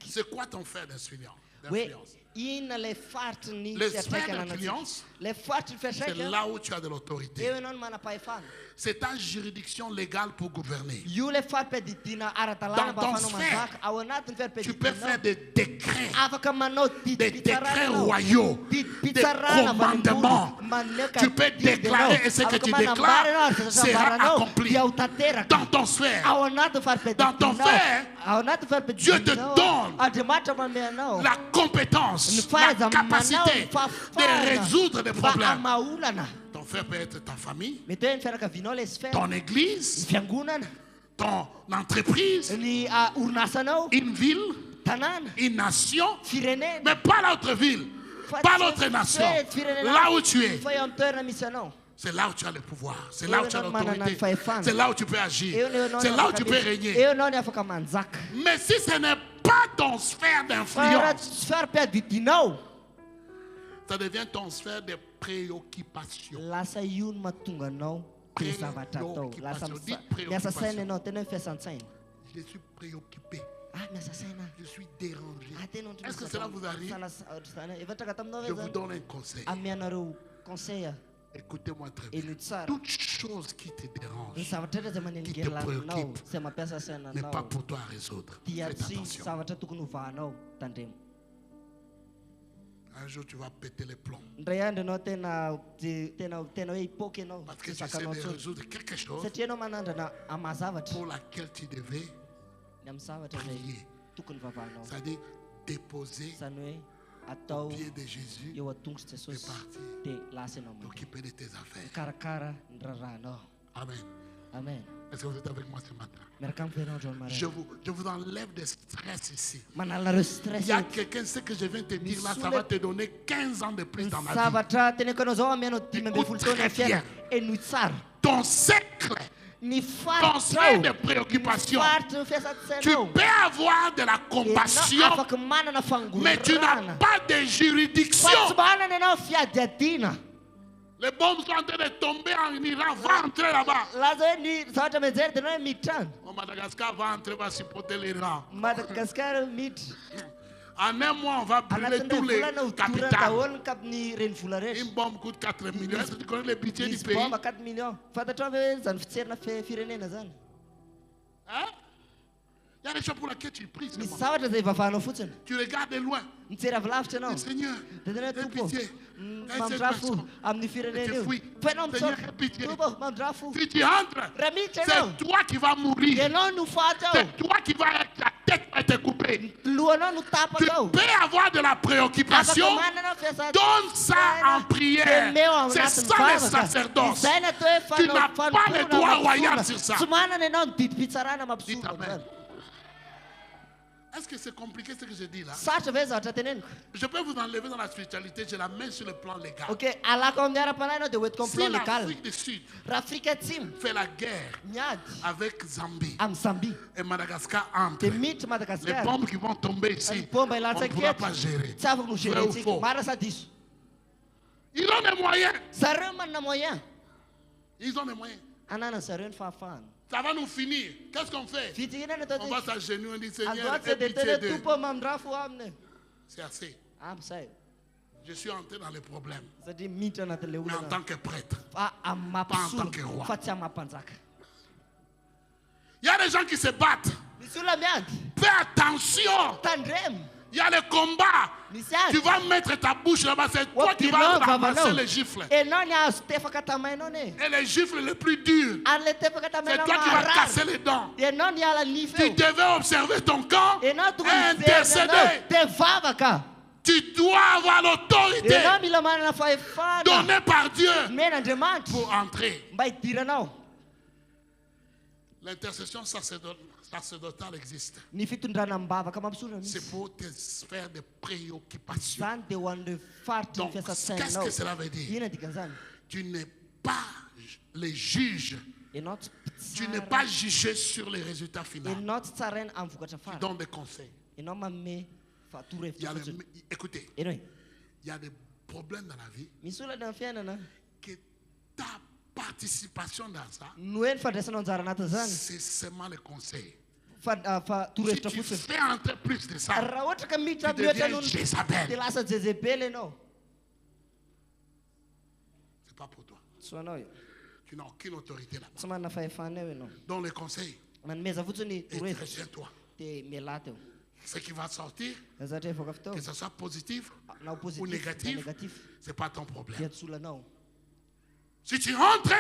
C'est quoi ton frère d'influence? Le sphère d'influence, c'est là où tu as de l'autorité. C'est ta juridiction légale pour gouverner. Dans ton sphère, tu peux faire des décrets royaux, des commandements. Tu peux déclarer et ce que tu déclares sera accompli. Dans ton sphère, dans ton sphère, Dieu te donne la compétence, la capacité de résoudre des problèmes. Ton frère peut être ta famille, ton église, ton entreprise, une ville, une nation, mais pas l'autre ville, pas l'autre nation. Là où tu es, c'est là où tu as le pouvoir, c'est là où tu as l'autorité, c'est là où tu peux agir, c'est là où tu peux régner. Mais si ce n'est pas ton sphère d'influence, ça devient ton sphère de préoccupation. Je suis préoccupé. Je suis dérangé. Est-ce que cela vous arrive? Je vous donne un conseil. Écoutez-moi très bien. Toute chose qui te dérange, qui te préoccupe, n'est pas pour toi à résoudre. Faites attention. Un jour, tu vas péter les plombs. Parce que tu essaies de résoudre quelque chose pour laquelle tu devais prier. C'est-à-dire déposer au pied de Jésus et partir t'occuper de tes affaires. Amen. Est-ce que vous êtes avec moi ce matin? Je vous enlève des stress ici. Il y a quelqu'un, ce que je viens de te dire là, ça va te donner 15 ans de plus dans ma vie. Écoute très bien. Ton cercle, ton sphère de préoccupation, tu peux avoir de la compassion, mais tu n'as pas de juridiction. Les bombes sont en train de tomber en Iran, va entrer là-bas. Au Madagascar, va entrer, va supporter l'Iran. En un mois, on va brûler tous les capitales. capitales. Une bombe coûte 4 millions. Est-ce que tu connais le budget du pays? Bomba 4 millions. Fantatra ve zany fitserina firenena zany. Hein? Il y a des choses pour lesquelles tu pries. Misy zavatra zay vavahanao fotsiny. Tu regardes de loin. Mijery avy lavitra ianao. Seigneur, De tena aie tompo. pitié. Mamondrafo amin'ny firenena io. Fainao Seigneur, mitsoka. aie pitié. Tompo, mamondrafo. Si tu entres, Raha miditra ianao. c'est toi qui vas mourir. Ianao no faty ao. C'est toi qui vas être, ta tête va être coupée. Lohanao no Tu tapaka ao. peux avoir de la préoccupation. Afaka manana fiasana. Donne ça en prière. C'est ça le sacerdoce. Izay no atao hoe Tu n'as pas le droit royal sur ça. Tsy manana ianao ny didim-pitsarana Dites mampisorona amen. zany. Est-ce que c'est compliqué ce que je dis là? Sarotra ve zavatra teneniko? Je peux vous enlever dans la spiritualité, j'ai la main sur le plan légal. Ok, alako amin'ny ara-panahy ianao dia hoentiko amin'ny Si plan légal. l'Afrique du Sud Raha Afrika Atsimo fait la guerre miady avec Zambie amin'ny Zambie et Madagascar entre, dia miditra les Madagasikara. bombes qui vont tomber Ny ici, bomba on ilatsa ne pourra aketo pas gérer. tsy afaka no Vrai ou gérentsika. faux? Marina sa diso. Ils ont les moyens. Zareo manana moyen. Ils ont les moyens. Anana zareo ny fahafahana. Ça va nous finir. Qu'est-ce qu'on fait? Vitikina no atao On va s'agenouiller, on dit ty. Seigneur, Angoatra aie dia pitié tena d'eux. tompo mamondrafo aminy. C'est assez. Am'izay. Je suis entré dans les problèmes. Satria miditra anatin'ilay Mais en olana. tant que prêtre. Fa amin'ny Pas en tant que mampisolo roi. fa tsy amin'ny mampanjaka. Il y a des gens qui se battent. Misy olona miady. Fais attention. Tandremo. Il y a les combats. Misy Tu ady. vas mettre ta bouche là-bas. C'est toi qui vas Wapirinao ramasser vavanao. les gifles. Ianao ny azo tefaka tamainao ne. Et les gifles les plus durs. Ary le tefaka C'est tamainao toi qui vas marary. casser les dents. Ianao ny ala nify Tu eo. devais observer ton camp Ianao et tokony intercéder. dia vavaka. Tu dois avoir l'autorité Ianao mila manana fahefana donnée par Dieu men'Andriamanitra pour entrer. mba hidiranao. L'intercession sacerdotale existe. Ny fitondrana mibavaka mampisorona C'est misy. pour tes sphères de préoccupation. Zany dia ho an'ireo faritry ny Donc, qu'est-ce fiasan-tsainanao. que cela veut dire? Ina dikan'izany? Tu n'es pas les juges. Ianao tsy Tu n'es pitsara. pas jugé sur les résultats finaux. Ianao tsy tsaraina amin'ny vokatra Tu farany. donnes des conseils. Ianao manome Il y fatoro-hevitra a fotsiny. écoutez, Ianao e, il y a des problèmes dans la vie misy olana amin'ny fiainana que ta participation dans ça, no hoe ny fandraisanao anjara anatin'izany c'est seulement les conseils. fatoro-hevitra Si tu fotsiny. fais entrer plus de ça, Raha ohatra ka miditra tu mihoatra deviens noho dia Jézabel. lasa jezebely ianao. C'est pas pour toi. Tsy ho anao io. Tu n'as aucune autorité là-bas. Tsy manana fahefana eo ianao. Dans les conseils, Manomeza fotsiny et toro-hevitra retiens-toi. dia miala teo. Ce qui va sortir, Zavatra evoaka avy tao que ce soit positif na ou positif na négatif, négatif c'est pas ton dia problème. tsy olanao. Si tu entres,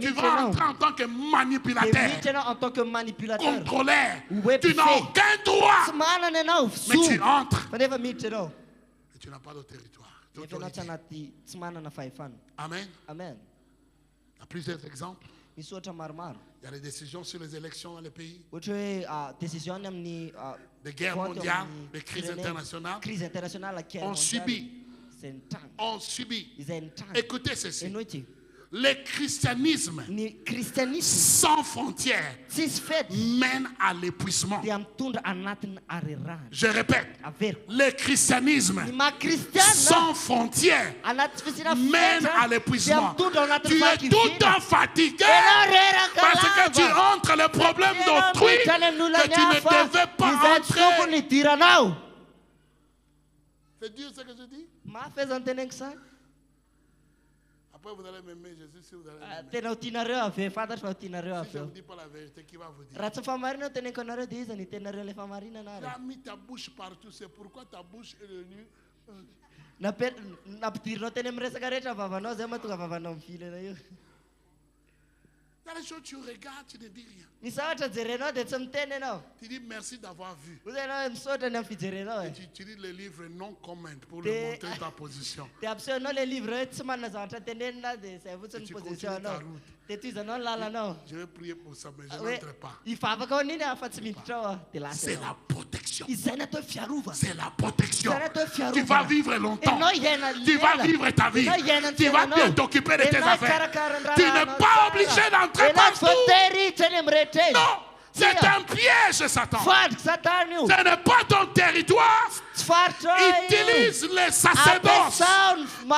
tu vas entrer en tant que Dia manipulateur, miditra ianao en tant que manipulateur. contrôleur. Ouais, Tu n'as fait. aucun droit. Tsy manana ianao Mais tu zo. entres Fa nefa miditra ianao. et tu n'as pas de territoire. Nefa ianao tsy anaty tsy manana fahefana. Amen. Amen. Il y a plusieurs exemples. Misy ohatra maromaro. Il y a des décisions sur les élections dans les pays, Ohatra hoe décision ny amin'ny des guerres vote mondiales, amin'ny des crises firenena. internationales. Crise internationale, la guerre On mondiale. subit. Izay ny trano. On subit. Izay ny trano. Écoutez ceci. Ianao ity. Le christianisme Ny kristianisme sans frontières tsisy fety mène à l'épuisement. dia mitondra anatin'ny arerahana. Je répète, Averiko. le christianisme Ny makristiana sans frontières anaty fisina mène à dia l'épuisement. mitondra ao Tu anatin'ny es tout le temps fatigué Ianao reraka parce que tu lava. entres le problème Ianao d'autrui miditra any amin'olona que tu ne hafa. devais pas Izay tsy entrer. tokony hidiranao. C'est dur ce que je dis. Mafy aza ny teneniko izany. Après vous allez m'aimer, Jésus, si vous allez m'aimer. Tena ho tianareo avy eo, fantatro fa ho tianareo Si avy je ne eo. vous dis pas la vérité, qui va vous dire? Raha tsy famarina ho teneniko anareo dia iza ny tenareo ilay famarina Tu anareo. as mis ta bouche partout, c'est pourquoi ta bouche est devenue... Nampidirinao teny amin'ny resaka rehetra vavanao zay mahatonga vavanao mivily io. Il y a des choses, tu regardes, tu ne dis rien. Misy zavatra jerenao dia tsy miteny ianao. Tu dis merci d'avoir vu. Ozy ianao misaotra ny amin'ny fijerenao Et e. tu utilises le livre non comment pour Des- le montrer ta position. Dia ampisehoanao ilay livre hoe tsy manana zavatra tenenina dia izay Et fotsiny tu position continues ta anao. route. Dia tohizanao ny lalanao. Je vais prier pour ça, mais je Hoe n'entre pas. hivavaka ao an'iny afa tsy miditra ao dia lasa C'est ianao. la protection. Izay natao fiarova. C'est la protection. Izay natao fiarova. Tu vas vivre longtemps. Ianao hiaina Tu vas lela. vivre ta vie. Ianao hiaina ny Tu vas fiainanao. bien t'occuper de tes Ianao affaires. hikarakara ny Tu n'es rahanao pas tsara. obligé d'entrer Ianao partout. tsy voatery hiditra any amin'ny rehetra eny. Non, c'est un piège, Satan. Fadika satana io. Ce n'est pas ton territoire. Tsy faritra Utilise les sacerdoces.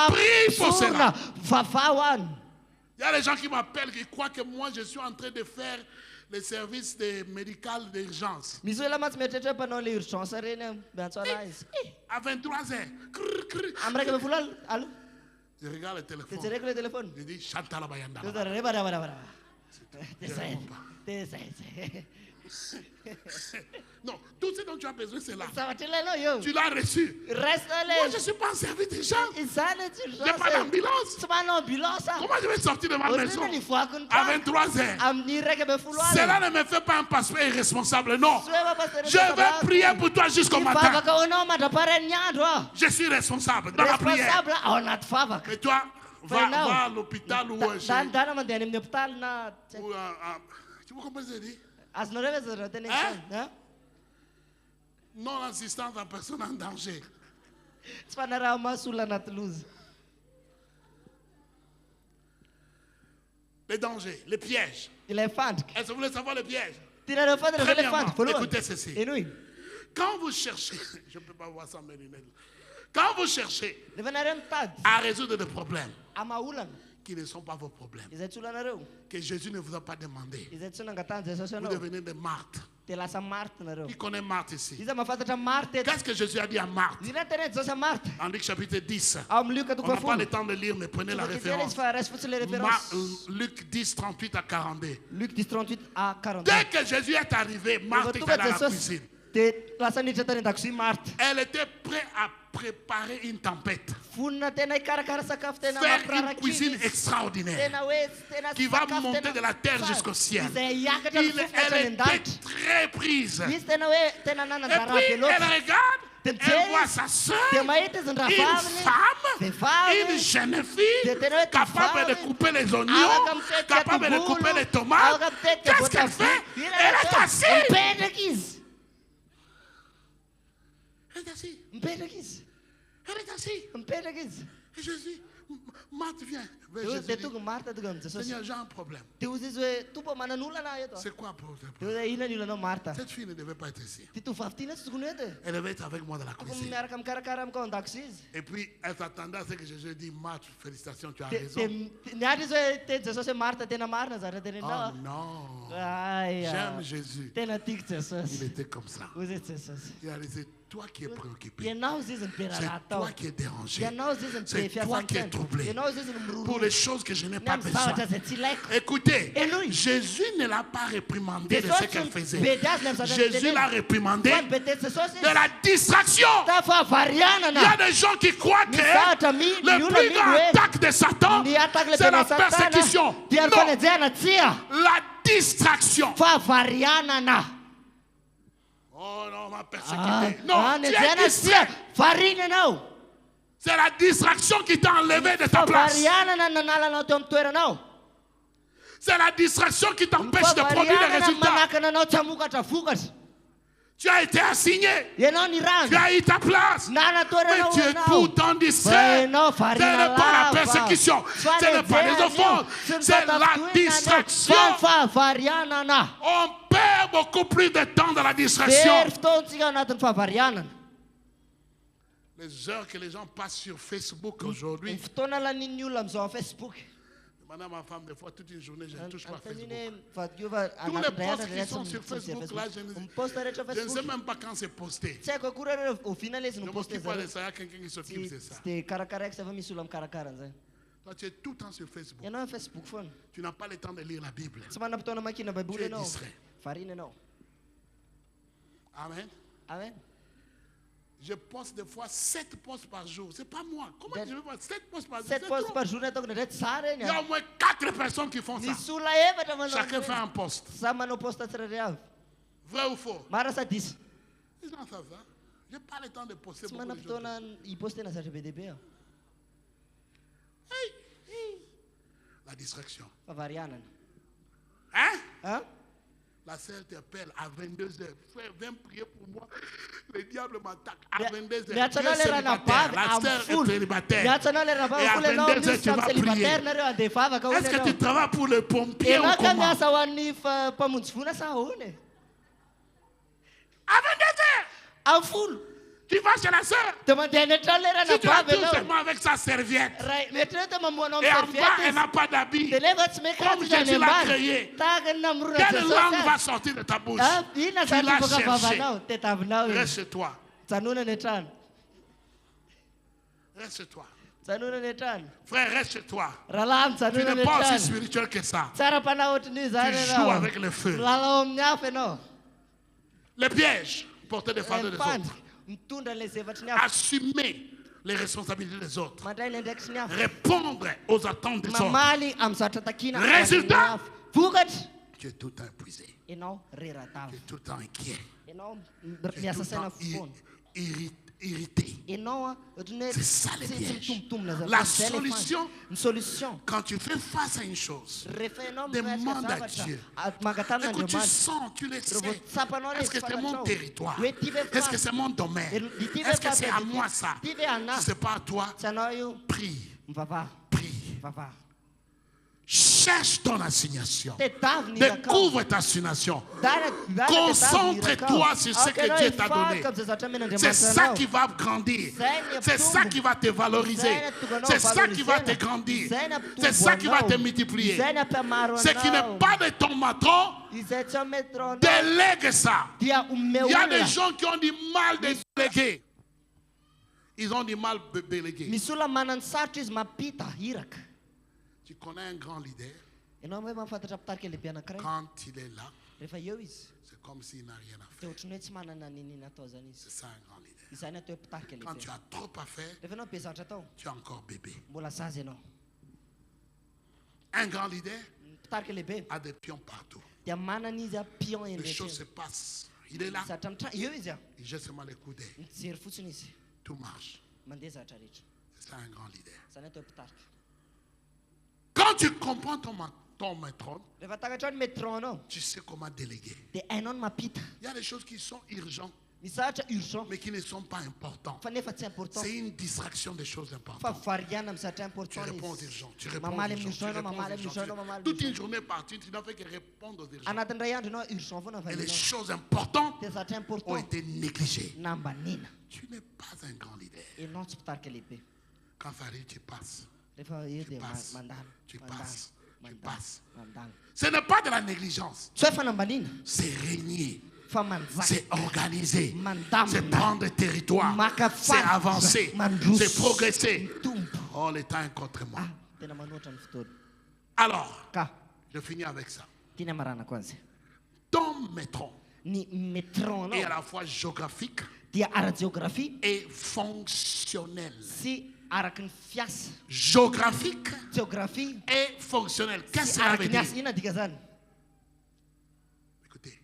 Prie pour cela. vavao any. Il y a des gens qui m'appellent, qui croient que moi je suis en train de faire les services médicaux d'urgence. Misy olona tsy mieritreritra mpanao le urgence reny miantsoana azy. À 23h. Amin'ny raika ambin'ny folo allo. Je regarde le Dia téléphone. jereko le téléphone. Je dis Chantal Bayanda. Dia zay. Dia zay. Non, tout ce dont tu as besoin, c'est là. Zavatra ilainao eo. Tu l'as reçu. Resta Moi, je le. ne suis pas en service d'urgence. Izany tsy Je n'ai pas d'ambulance. Tsy manao ambulance. Comment je vais sortir de ma maison Otrany voako ny à trano. 23h? Amin'ny raika ambin'ny folo alina. Cela ne me fait pas un passeport irresponsable, non. Tsy hoe mampasitary Je vais prier pour toi jusqu'au matin. Mivavaka ho anao mandra-parain'ny andro aho. Je suis responsable dans la prière. Responsable ao anaty favaka. Mais toi, va Maintenant, à l'hôpital ou chez... Dana mandeha any amin'ny hôpitaly na. Tu vous comprenez ce que je dis? Azonareo ve zara tena Hein? izany? Non-assistance en personne en danger. Tsy fanaraha maso olona anaty loza. Les dangers, les pièges. Ilay fandrika. Est-ce que vous voulez savoir les pièges? Tianareo fantatra ve le Premièrement, fandrika voalohany? écoutez ceci. Ino iny? Quand vous cherchez, je ne peux pas voir sans mes lunettes. Quand vous cherchez Rehefa nareo mitady à résoudre des problèmes amaolana qui ne sont pas vos problèmes, izay tsy olanareo, que Jésus ne vous a pas demandé, izay tsy nangatany Jesosy vous anao, devenez des Marthes. dia lasa Marta nareo. Qui connaît Marthe ici? Iza mahafantatra Marta eto. Qu'est-ce que Jésus a dit à Marthe? Zina tena Jesosy Marta. En Luc chapitre 10. Ao amin'ny Luka On n'a pas tokafolo. le temps de lire, mais prenez la Izy référence. fa resy fotsiny le référence. Luc 10, 38 à 42. Luc 10:38 à 42. Dès que Jésus est arrivé, Marthe est allée à la cuisine. Dia lasa niditra tany an-dakozia Marta. Elle était prête à préparer une tempête. Fonina tena hikarakara sakafo tena Faire une mampiraraky cuisine izy. extraordinaire Tena hoe tena qui va sakafo monter tena de la terre tsara. jusqu'au ciel. Izay hiakatra ny fofona hatrany Elle était an-danitra. très prise. Izy tena hoe tena Et nanan-dara puis be elle loatra. regarde, Dia elle mijery voit izy. sa soeur, Dia mahita izy ny une rahavaviny, femme, vehivavy, une jeune fille, dia tena hoe capable de tovovavy, couper les oignons, afaka mitetika capable de tongolo, couper les tomates. afaka mitetika Qu'est-ce qu'elle voatabia. fait? Ina Elle est ataony? assise. Mipetraka izy. Elle est assise. Mipetraka izy. Elle est assise. Mipetraka izy. Et Jésus, Marthe vient vers Dia Jésus. Dit, tonga Marta tonga amin'ny Jesosy. Seigneur, j'ai un problème. Dia hozy izy hoe tompo manan'olana eto. C'est quoi pour Dia hoe inona ny olanao Marta? Cette fille ne devait pas être ici. Ty tovovavy ty na tsy tokony eto e. Elle devait être avec moi dans la Tokony cuisine. miaraka mikarakara amiko ao an-dakozia izy. Et puis, elle s'attendait à ce que Jésus dise, Marthe, félicitations, tu as Dia raison. niandry izy hoe teny Jesosy hoe Marta tena marina zatra tenenao. Oh non. Aya. J'aime Jésus. Tena tiako Il Jesosy. était comme ça. Hozy Jesosy. Il a dit, c'est toi qui es préoccupé. Ianao izy izy ny be C'est raha tao. toi qui es dérangé. Ianao izy izy ny C'est be toi qui es fiasan'ny troublé. Ianao izy izy ny miroro. Pour les choses que je n'ai Ny pas amin'ny besoin. zavatra izay tsy ilaiko. Écoutez, Et lui? Jésus ne l'a pas réprimandé de ce Jesosy qu'elle faisait. be azy ny amin'ny zavatra Jésus l'a réprimandé Fa be teny Jesosy de la distraction. ta fahavarianana. Il y a des gens qui croient que le plus grand attaque de Satan, Ny attaque le c'est la tena Satana persécution. dia ny Non, fanenjehana tsia. la distraction. Fahavarianana. Oh non, on m'a persécuté. Non, tu es Fanenjehana distrait. tsia. Variana ianao. C'est la distraction qui t'a enlevé de ta place. Fahavarianana nanalanao teo amin'ny toeranao. C'est la distraction qui t'empêche de produire des Fahavarianana résultats. manakana anao tsy hamokatra vokatra. Tu as été assigné. Ianao ny Tu rano. as eu ta place. Nana Mais toeranao tu es tout ianao. le temps distrait. Ce Ianao n'est variana pas la lava. persécution. Ce n'est pas les offenses. C'est la distraction. Fahavarianana. On perd beaucoup plus de temps dans la distraction. Very fotoantsika ao anatin'ny fahavarianana. Les heures que les gens passent sur Facebook aujourd'hui. Ny fotoana lanin'ny olona amin'izao amin'ny Facebook. Madame, ma femme, des fois, toute une journée, je ne touche pas Facebook. Antony vadiova Tous les posts qui sont sur Facebook, là, je miposta rehetra ne sais Facebook. même pas quand c'est posté. Tsy haiko akory reo oviana le izy Ne no poste m'occupe pas de zareo. ça, il y a quelqu'un qui s'occupe de ça. Tsy dia karakaraiko sy efa misy olona mikarakara an'izay. Toi, tu es tout le temps sur Facebook. Ianao amin'ny Facebook foana. Tu n'as pas le temps de lire la Bible. Tsy manam-potoana makina Tu baiboly es ianao. distrait. Variana ianao. Amen. Amen. Je poste des fois 7 posts par jour. C'est pas moi. Comment Then- je vais faire 7 posts par jour? 7 C'est posts trop. par jour ataoko ndraindray tsara eny Il y a a. au moins 4 personnes qui font ça. Misy olona efatra manao Chacun fait an'ireny. un post. Samy manao posta tsirairay avy. Vrai ou faux? Mara sa diso. Ils en savent ça. Je n'ai pas le temps de poster Tsy beaucoup de choses. manam-potoana hipostena zavatra be dehibe aho. La distraction. Fahavarianana. Hein? Hein? La sœur t'appelle à 22h. Frère, viens prier pour moi. Le diable m'attaque à 22h. Miatsana Tu es lerana célibataire. bavy La amin'ny sœur est folo. célibataire. Miatsana lerana bavy Et à folo ianao 22h, misy tu vas samy prier. célibataire nareo ande vavaka hono Est-ce que ianao. tu travailles pour le pompier ou Ianao ka comment? miasa ho an'ny mpamonjy vola sa ahoana e? À 22h. Amin'ny folo. Tu vas chez la sœur. Si tu la touches seulement avec sa serviette. Et en bas, elle n'a pas d'habit. Comme Jésus l'a créé. Quelle langue va sortir de ta bouche? Tu l'as cherché. Reste chez toi. Reste chez toi. Frère, reste chez toi. Tu n'es pas aussi spirituel que ça. Tu joues avec le feu. Les pièges pour te défendre des autres. Assumer les responsabilités des autres. Répondre aux attentes des autres. Résultat, tu es tout le temps épuisé. Tu es tout le temps inquiet. Tu es tout le temps irrité. C'est ça les pièges. La solution, quand tu fais face à une chose, demande à Dieu. Écoute, tu sens, tu le sais. Est-ce que c'est mon territoire? Est-ce que c'est mon domaine? Est-ce que c'est à moi ça? Si ce n'est pas à toi, prie. Prie. Cherche ton assignation. Découvre ta assignation. Concentre-toi sur ce que Dieu t'a donné. C'est ça qui va grandir. C'est ça qui va te valoriser. C'est ça qui va te grandir. C'est ça qui va te multiplier. Ce qui n'est pas de ton matron, délègue ça. Il y a des gens qui ont du mal de déléguer. Ils ont du mal de déléguer. Tu connais un grand leader, quand il est là, c'est comme s'il n'a rien à faire. C'est ça un grand leader. Quand tu as trop à faire, tu es encore bébé. Un grand leader a des pions partout. Les choses se passent. Il est là. Il jette seulement les coups d'air. Tout marche. C'est ça un grand leader. Quand tu comprends ton méthode, tu sais comment déléguer. Il y a des choses qui sont urgentes, mais qui ne sont pas importantes. C'est une distraction des choses importantes. Tu réponds aux urgences. Tu réponds aux urgences. Toute une journée partie, tu n'as fait que répondre aux urgences. Et les choses importantes ont été négligées. Tu n'es pas un grand leader. Quand ça arrive, tu passes. Tu passes. Ce n'est pas de la négligence. C'est régner. C'est organiser. C'est prendre le territoire. C'est avancer. C'est progresser. Oh, le temps est contre moi. Alors, je finis avec ça. Ton métron est à la fois géographique et fonctionnel. Géographique et fonctionnel. Qu'est-ce que ça veut dire? Écoutez,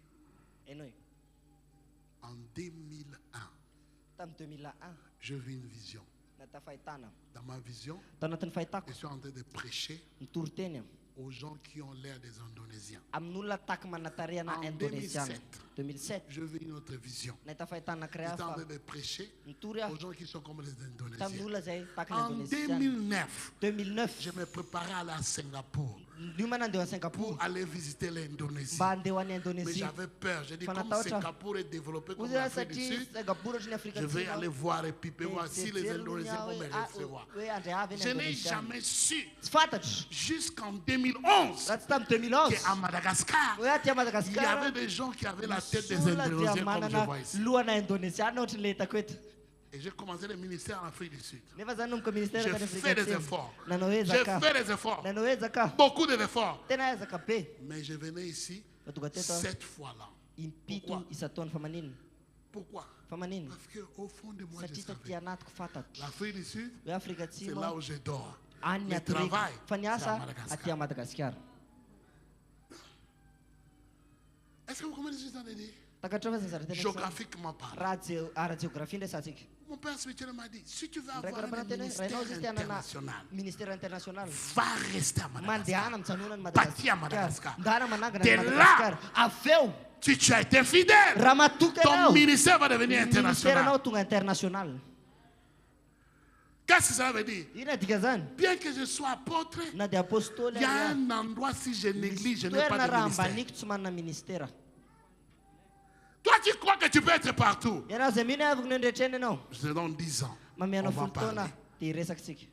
en 2001, je vis une vision. Dans ma vision, je suis en train de prêcher aux gens qui ont l'air des Indonésiens. En 2007, je vis une autre vision. Je suis en train de prêcher aux gens qui sont comme les Indonésiens. En 2009, je me préparais à aller à Singapour pour aller visiter l'Indonésie. Mais j'avais peur. J'ai dit, comme Singapour est développé comme l'Afrique du Sud, je vais aller voir et puis voir si les Indonésiens vont me recevoir. Je n'ai jamais su jusqu'en 2011 qu'à Madagascar, il y avait des gens qui avaient la tête des Indonésiens comme je vois ici. Et j'ai commencé le ministère en Afrique du Sud. J'ai fait des efforts. Beaucoup d'efforts. Mais je venais ici 7 fois là. Pourquoi? Parce qu'au fond de moi, je savais. L'Afrique du Sud, c'est là où je dors. Le travail, c'est à Madagascar. Est-ce que vous comprenez ce que je viens de dire? Géographiquement parlant. Mon père spirituel m'a dit, si tu veux avoir un ministère international, va rester à Madagascar. Bâti à Madagascar. Dès là, si tu as été fidèle, ton ministère va devenir international. Qu'est-ce que ça veut dire? Bien que je sois apôtre, il y a un endroit si je néglige, je n'ai pas de ministère. Toi, tu crois que tu peux être partout. Ianao zay mino avy ny andretrena ianao. Je te donne 10 ans. Mameanao On va folo taona parler. dia hiresaka tsika.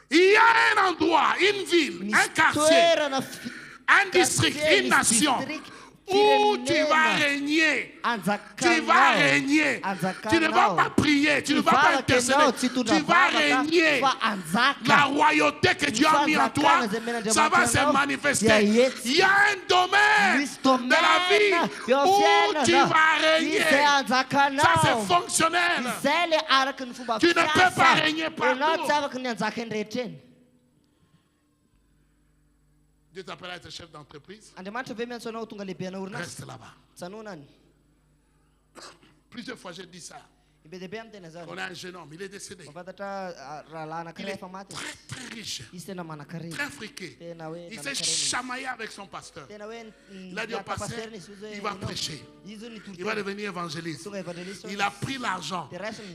Il y a un endroit, une ville, un Misy quartier, toerana un district, une nation où tu vas régner. Tu vas régner. Tu ne vas pas prier, tu ne vas pas intercéder. Tu vas régner. La royauté que Dieu a mis en toi, ça va se manifester. Il y a un domaine de la vie où tu vas régner. Ça, c'est fonctionnel. Tu ne peux pas régner partout. Dieu t'appelle à être chef d'entreprise. Reste là-bas. Plusieurs fois, j'ai dit ça. On a un jeune homme, il est décédé. Il est très, très riche, très friqué. Il s'est chamaillé avec son pasteur. Il a dit au pasteur, il va prêcher. Il va devenir évangéliste. Il a pris l'argent.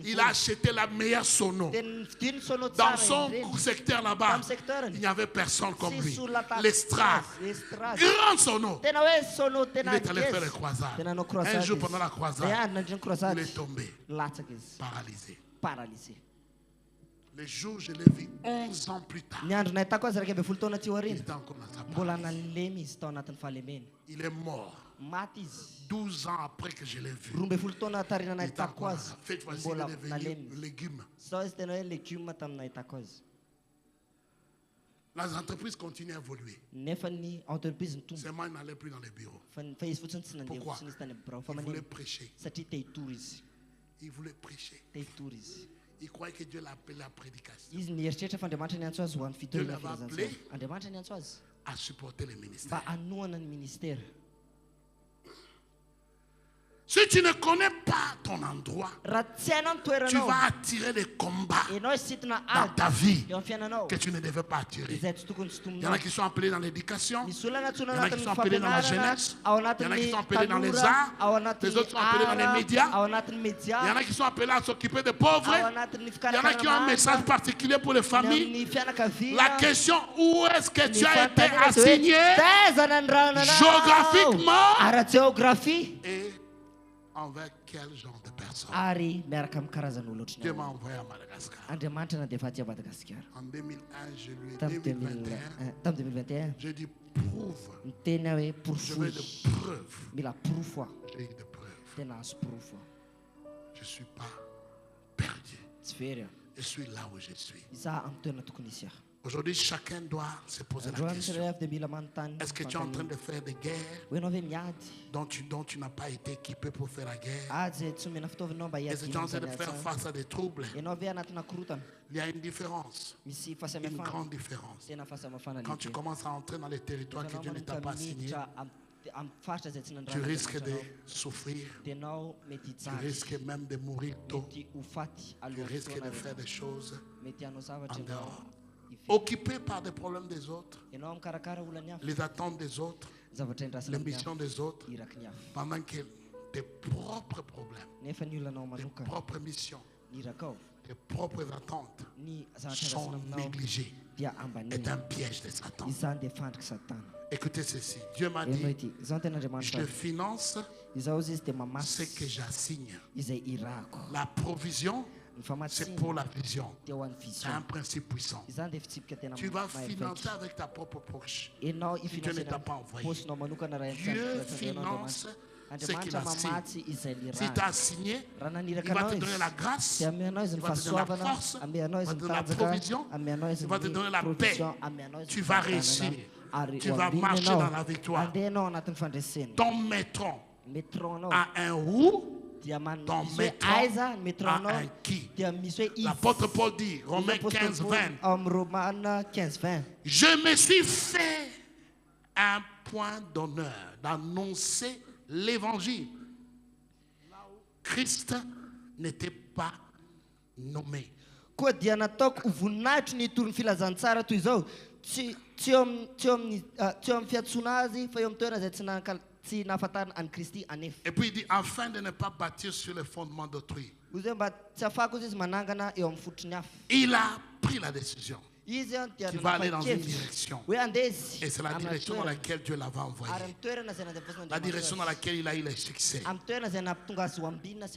Il a acheté la meilleure sono. Dans son secteur là-bas, il n'y avait personne comme lui. L'estrade, grand sono. Il est allé faire le croisade. Un jour pendant la croisade, il est tombé. Paralysé. Le jour où je l'ai vu 11 ans plus tard, il était encore dans sa paralysie. Il est mort 12 ans après que je l'ai vu. Il était encore là. Cette fois-ci, il est devenu légume. Les entreprises continuent à évoluer. Seulement, il n'allait plus dans les bureaux. Pourquoi? Il voulait prêcher. Il voulait prêcher. Il croyait que Dieu l'a appelé à la prédication. Dieu l'avait appelé à supporter le ministère. Si tu ne connais pas ton endroit, tu vas attirer des combats dans ta vie que tu ne devais pas attirer. Il y en a qui sont appelés dans l'éducation, il y en a qui sont appelés dans la jeunesse, il y en a qui sont appelés dans les arts, les autres sont appelés dans les médias, il y en a qui sont appelés à s'occuper des pauvres, il y en a qui ont un message particulier pour les familles. La question, où est-ce que tu as été assigné géographiquement et envers quel genre de personne? Dieu m'a envoyé à Madagascar. En 2001, je lui ai dit 2021. Je dis prouve. Je veux des preuves. J'ai eu des preuves. Je ne suis pas perdu. Je suis là où je suis. Aujourd'hui, chacun doit se poser la question. Est-ce que tu es en train de faire des guerres dont tu n'as pas été équipé pour faire la guerre? Est-ce que tu es en train de faire face à des troubles? Il y a une différence, une grande différence. Quand tu commences à entrer dans les territoires que Dieu ne t'a pas assignés, tu risques de souffrir, tu risques même de mourir tôt, tu risques de faire des choses en dehors. Occupé par des problèmes des autres, les attentes des autres, les missions des autres, pendant que tes propres problèmes, tes propres missions, tes propres attentes sont négligées. C'est un piège de Satan. Écoutez ceci, Dieu m'a dit, je te finance ce que j'assigne. La provision, c'est pour la vision. C'est un principe puissant. Tu vas financer avec ta propre poche. Si Dieu ne t'a pas envoyé. Dieu finance ce qu'il a signé. Si tu as signé, il va te donner la grâce, il va te donner la force, il va te donner la provision, il va te donner la paix. Tu vas réussir. Tu vas marcher dans la victoire. Ton maîtron a un roux. Ton maître a un qui. L'apôtre Paul dit, Romains 15, 20. Je me suis fait un point d'honneur d'annoncer l'évangile. Là où Christ n'était pas nommé. Et puis il dit, afin de ne pas bâtir sur les fondements d'autrui. Il a pris la décision Tu vas aller dans une direction. Et c'est la direction dans laquelle Dieu l'avait envoyé. La direction dans laquelle il a eu les succès.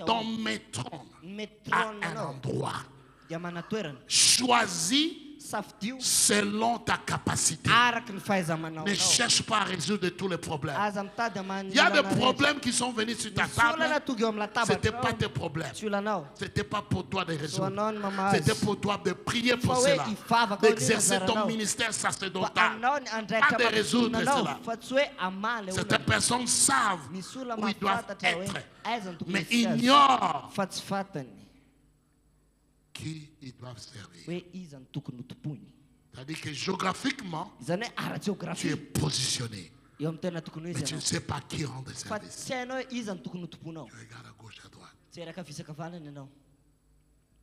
Ton maîtron à un endroit. Choisis selon ta capacité. Ne cherche pas à résoudre tous les problèmes. Il y a des problèmes qui sont venus sur ta table. Ce n'était pas tes problèmes. Ce n'était pas pour toi de résoudre. C'était pour toi de prier pour cela. D'exercer ton ministère sacerdotal. Pas de résoudre cela. Certaines personnes savent où ils doivent être, mais ignorent qui ils doivent servir. C'est-à-dire que géographiquement, tu es positionné. Mais tu ne sais pas qui rendre service. Tu regardes à gauche, à droite.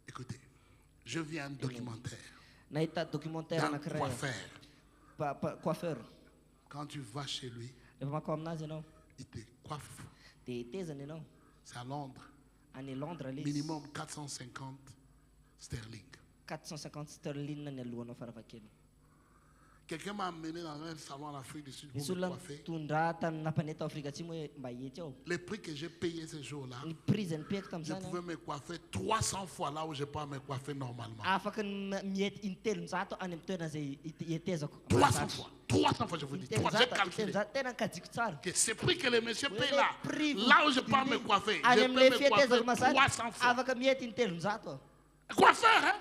Écoutez, je vis un documentaire d'un coiffeur. Quand tu vas chez lui, il te coiffe. C'est à Londres. Minimum 450 sterling. 450 sterling na luono farafakelo. Quelqu'un m'a amené dans un salon en Afrique du Sud pour me coiffer. Les prix que j'ai payés ce jour-là, je pouvais me coiffer 300 fois là où je peux me coiffer normalement. 300 fois. 300 fois, je vous dis. J'ai calculé. Que ces prix que les messieurs payent là, là où je peux me coiffer, je peux me coiffer 300 fois. Coiffeur, hein?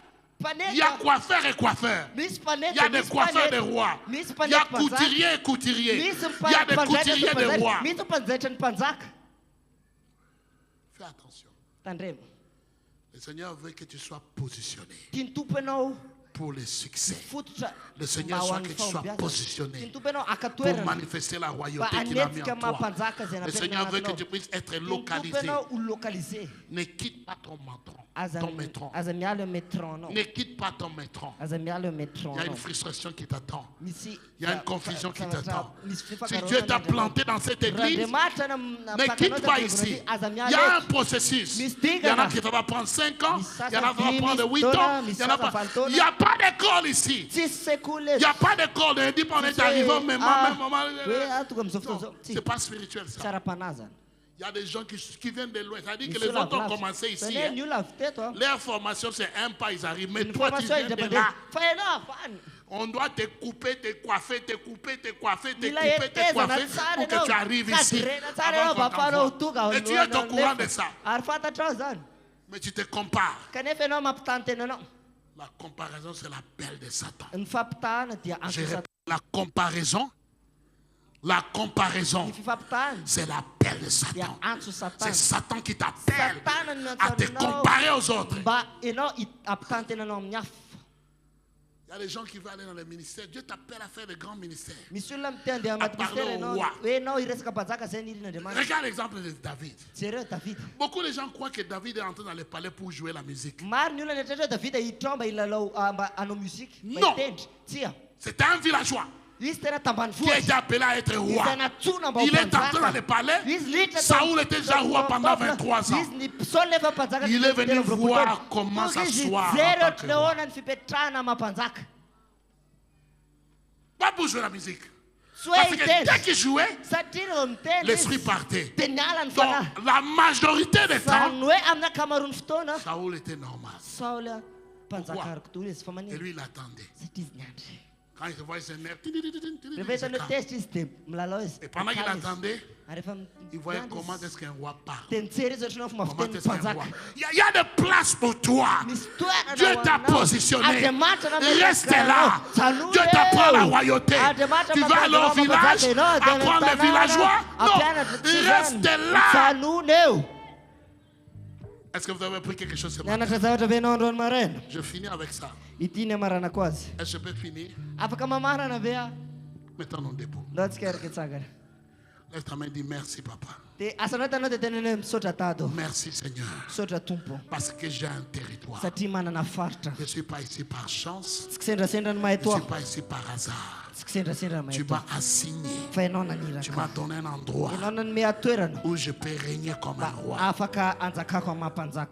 Il y a coiffeur et coiffeur. Il y a des coiffeurs de rois. Il y a couturier et couturier. Il y a des couturiers de rois. Fais attention. Le Seigneur veut que tu sois positionné pour le succès. Le Seigneur veut que tu sois positionné pour manifester la royauté qu'il a mis en toi. Le Seigneur veut que tu puisses être localisé. Ne quitte pas ton maîtron. Ne quitte pas ton maîtron. Il y a une frustration qui t'attend. Il y a une confusion qui t'attend. Si Dieu t'a planté dans cette église, ne quitte pas ici. Il y a un processus. Il y en a qui va prendre 5 ans. Il y en a qui va prendre 8 ans. Il n'y a pas d'école ici. Il n'y a pas d'école. On dit qu'on est arrivé au même moment. Ce n'est pas spirituel ça. Il y a des gens qui viennent de loin. C'est-à-dire que les autres ont commencé ici. Leur formation, c'est un pas, ils arrivent. Mais toi, tu viens de là. On doit te couper, te coiffer, te couper, te coiffer, te couper, te coiffer pour que tu arrives ici. Et tu es au courant de ça. Mais tu te compares. La comparaison, c'est la pelle de Satan. Je répète, la comparaison, c'est l'appel de Satan. C'est Satan qui t'appelle à te comparer aux autres. Il y a des gens qui veulent aller dans le ministère. Dieu t'appelle à faire de grands ministères. À parler au roi. Regarde l'exemple de David. Beaucoup de gens croient que David est entré dans le palais pour jouer la musique. Non. C'était un villageois qui a été appelé à être roi. Il est entré dans le palais. Saoul était déjà roi pendant 23 ans. Il est venu voir comment s'asseoir. Pas pour jouer la musique. Parce que dès qu'il jouait, l'esprit partait. Donc la majorité des temps, Saoul était normal. Pourquoi? Et lui il attendait. Quand il se voit, il s'énerve. Et pendant qu'il attendait, il voyait comment est-ce qu'un roi parle. Comment est-ce qu'un roi. Il y a de place pour toi. Dieu t'a positionné. Reste là. Dieu t'apprend la royauté. Tu vas aller au village, apprendre les villageois. Non, reste là. Est-ce que vous avez pris quelque chose ce matin? Je finis avec ça. Est-ce que je peux finir? Mettons-nous debout. Lève ta main et dis merci, papa. Merci, Seigneur. Parce que j'ai un territoire. Je ne suis pas ici par chance. Je ne suis pas ici par hasard. Tu m'as assigné. Tu m'as donné un endroit où je peux régner comme un roi.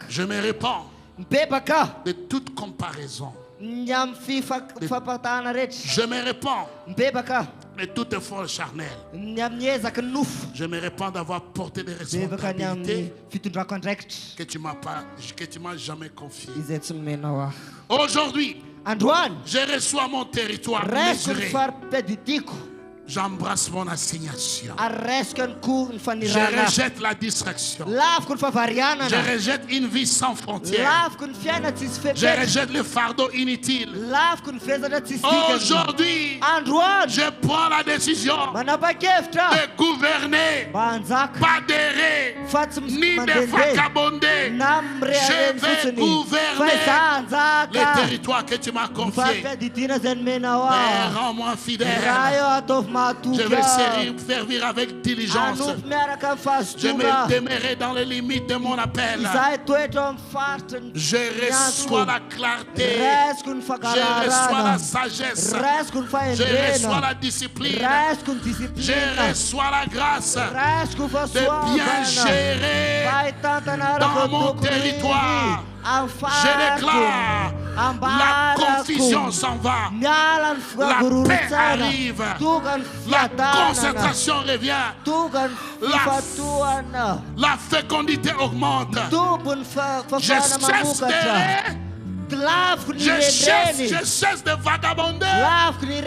Je me répands Mbebaka. de toute comparaison. Nyam fapatana rehetra. Je me répands Mbebaka. de toute force charnelle. Nyam niezaka ny nofo. Je me répands d'avoir porté des Mbebaka ny amin'ny responsabilités fitondrako andraikitra. que tu m'as jamais confiées. Izay tsy nomenao aho. Aujourd'hui, Androany. je reçois mon territoire Resiko ny mesuré. farim-piadidiko. J'embrasse mon assignation. Ary resiko ny koa ny Je fanirana. rejette la distraction. Laviko ny Je favarianana. rejette une vie sans frontières. Laviko ny fiaina tsisy Je fepetra. rejette le fardeau inutile. Laviko ny fezatra tsisy dikany. Aujourd'hui, Androany. je prends la décision Manapa-kevitra. de gouverner, Mba hanjaka. pas d'errer, Fa tsy ni de mandehandeha. vagabonder. Na Je mirehireny vais fotsiny. gouverner Fa za hanjaka. les territoires que tu m'as Ny confiés. farim-piadidina zay nomenao Père, aho. rends-moi Raha fidèle. eo ataovy Je mahatoky vais aho. servir avec diligence. Anompy miaraka amin'ny Je me fahazotoana. demeurerai dans les limites de mon appel. Izahay toetra amin'ny faritra ny Je reçois la clarté. resiko ny Je reçois la fakararana. sagesse. Resiko ny Je reçois fahendrena. la discipline. Resiko ny Je disipline. reçois la grâce Resiko ny de bien fahasoavana. gérer. Fahitantana dans araka mon tokony territoire. amin'ny Je déclare, la ambarako. confusion s'en va. Miala ny La paix fagororotsana. arrive. Tonga ny La fiadanana. concentration revient. Tonga ny fifatoana. La fécondité augmente. Tombo ny Je fafana cesse mamokatra. d'errer. Laviko ny Je renireny. cesse de vagabonder. Laviko ny Et je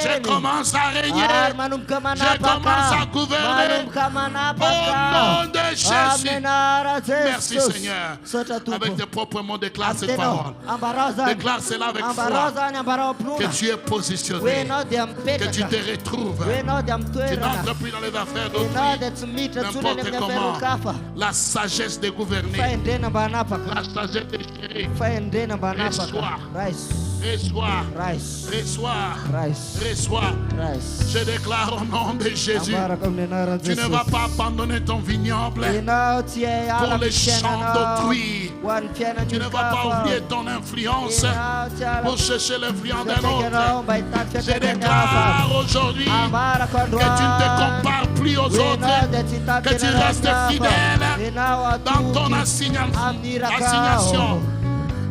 renireny. commence à régner. Ary manomboka Je commence à manapaka. gouverner. Manomboka Au manapaka. nom de Jésus. Amin'ny anara Merci Jesosy. Seigneur. Sotra Avec tompo. tes propres mots, déclare cette Amitenao, parole. ambarao zany. Déclare cela avec Ambarao foi. zany, ambarao Que ampinoana. tu es Hoe positionné. ianao dia Que tu mipetraka. te retrouves. Hoe ianao dia Tu mitoerana. n'entres plus dans les affaires Ianao d'autrui. dia tsy miditra tsony N'importe any amin'ny comment. aferon-kafa. La sagesse de gouverner. Fahendrena mba hanapaka. La sagesse de gérer. Fahendrena mba hanapaka. Reçois. Rais. Reçois. Rais. Reçois. Rais. Reçois. Rais. Je déclare au nom de Jésus. Ambaraka amin'ny anara Tu ne Jesosy. vas pas abandonner ton vignoble Ianao tsy pour ala les amin'ny champs fiainanao. d'autrui. Ho an'ny fiainan'ny Tu ne vas pas olon-kafa. oublier ton influence Ianao tsy ala pour chercher l'influence d'un fiantraikanao autre. mba hitady Je fiantraikany hafa. déclare aujourd'hui Ambarako que tu ne te androany. compares plus aux Ianao autres, dia tsy hitady que tu fiainana restes hafa. fidèle Ianao dans ton atoky amin'ny irakao. assignation.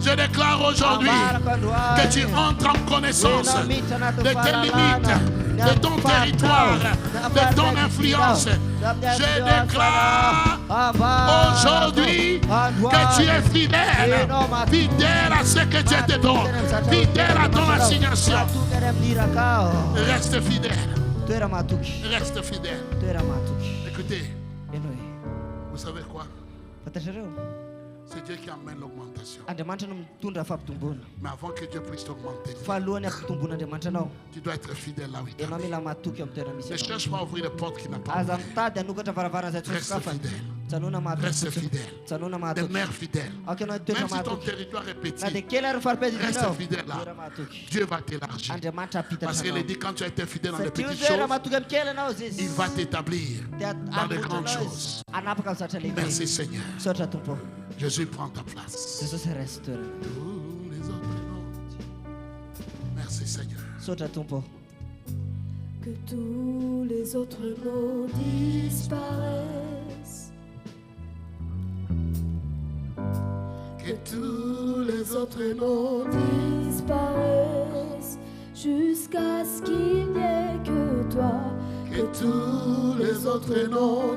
Je déclare aujourd'hui Ambarako androany. que tu entres en connaissance Ianao miditra anaty de tes fahalalana. limites, de ton territoire, de ton influence. Je déclare aujourd'hui que tu es fidèle, fidèle à ce que Dieu te donne, fidèle à ton assignation. Atokany amin'ny irakao. Reste fidèle, Toera mahatoky. reste fidèle. Toera mahatoky. Écoutez, Eno hoe. vous savez quoi? Fantatrareo? C'est Dieu qui amène l'augmentation. Andriamanitra no mitondra fampitombona. Mais avant que Dieu puisse t'augmenter, Fa alohany hampitombon'Andriamanitra anao, tu dois être fidèle là où il t'a ianao mis. mila mahatoky amin'ny toerana misy Ne anao. cherche pas à ouvrir les portes qui n'a pas Aza ouvert. mitady hanokatra varavarana izay tsy Reste sokafany. fidèle. Tsanoana mahatoky. Reste fotsiny. fidèle. Tsanoana mahatoky. Demeure fidèle. Ako ianao Même toetra si ton mahatoky. territoire est Na petit, dia kely ary faripiadidinao. reste fidèle là. Toera mahatoky. Dieu va t'élargir. Andriamanitra hampitatra Parce qu'il anao. dit quand tu as été fidèle dans les Satria petites toera choses, mahatoky amin'ny kely anao izy il izy. va t'établir Dia dans les grandes anotranao choses. izy. Anapaka amin'ny zatra lehibe. Merci Seigneur. Sotra tompo. Jésus prend ta place. Jesosy resy toerana. Tous les autres noms. Merci Seigneur. Sotra tompo. Que tous les autres noms disparaissent. Que Tous les autres noms disparaissent jusqu'à ce qu'il n'y ait que toi. que tous les autres noms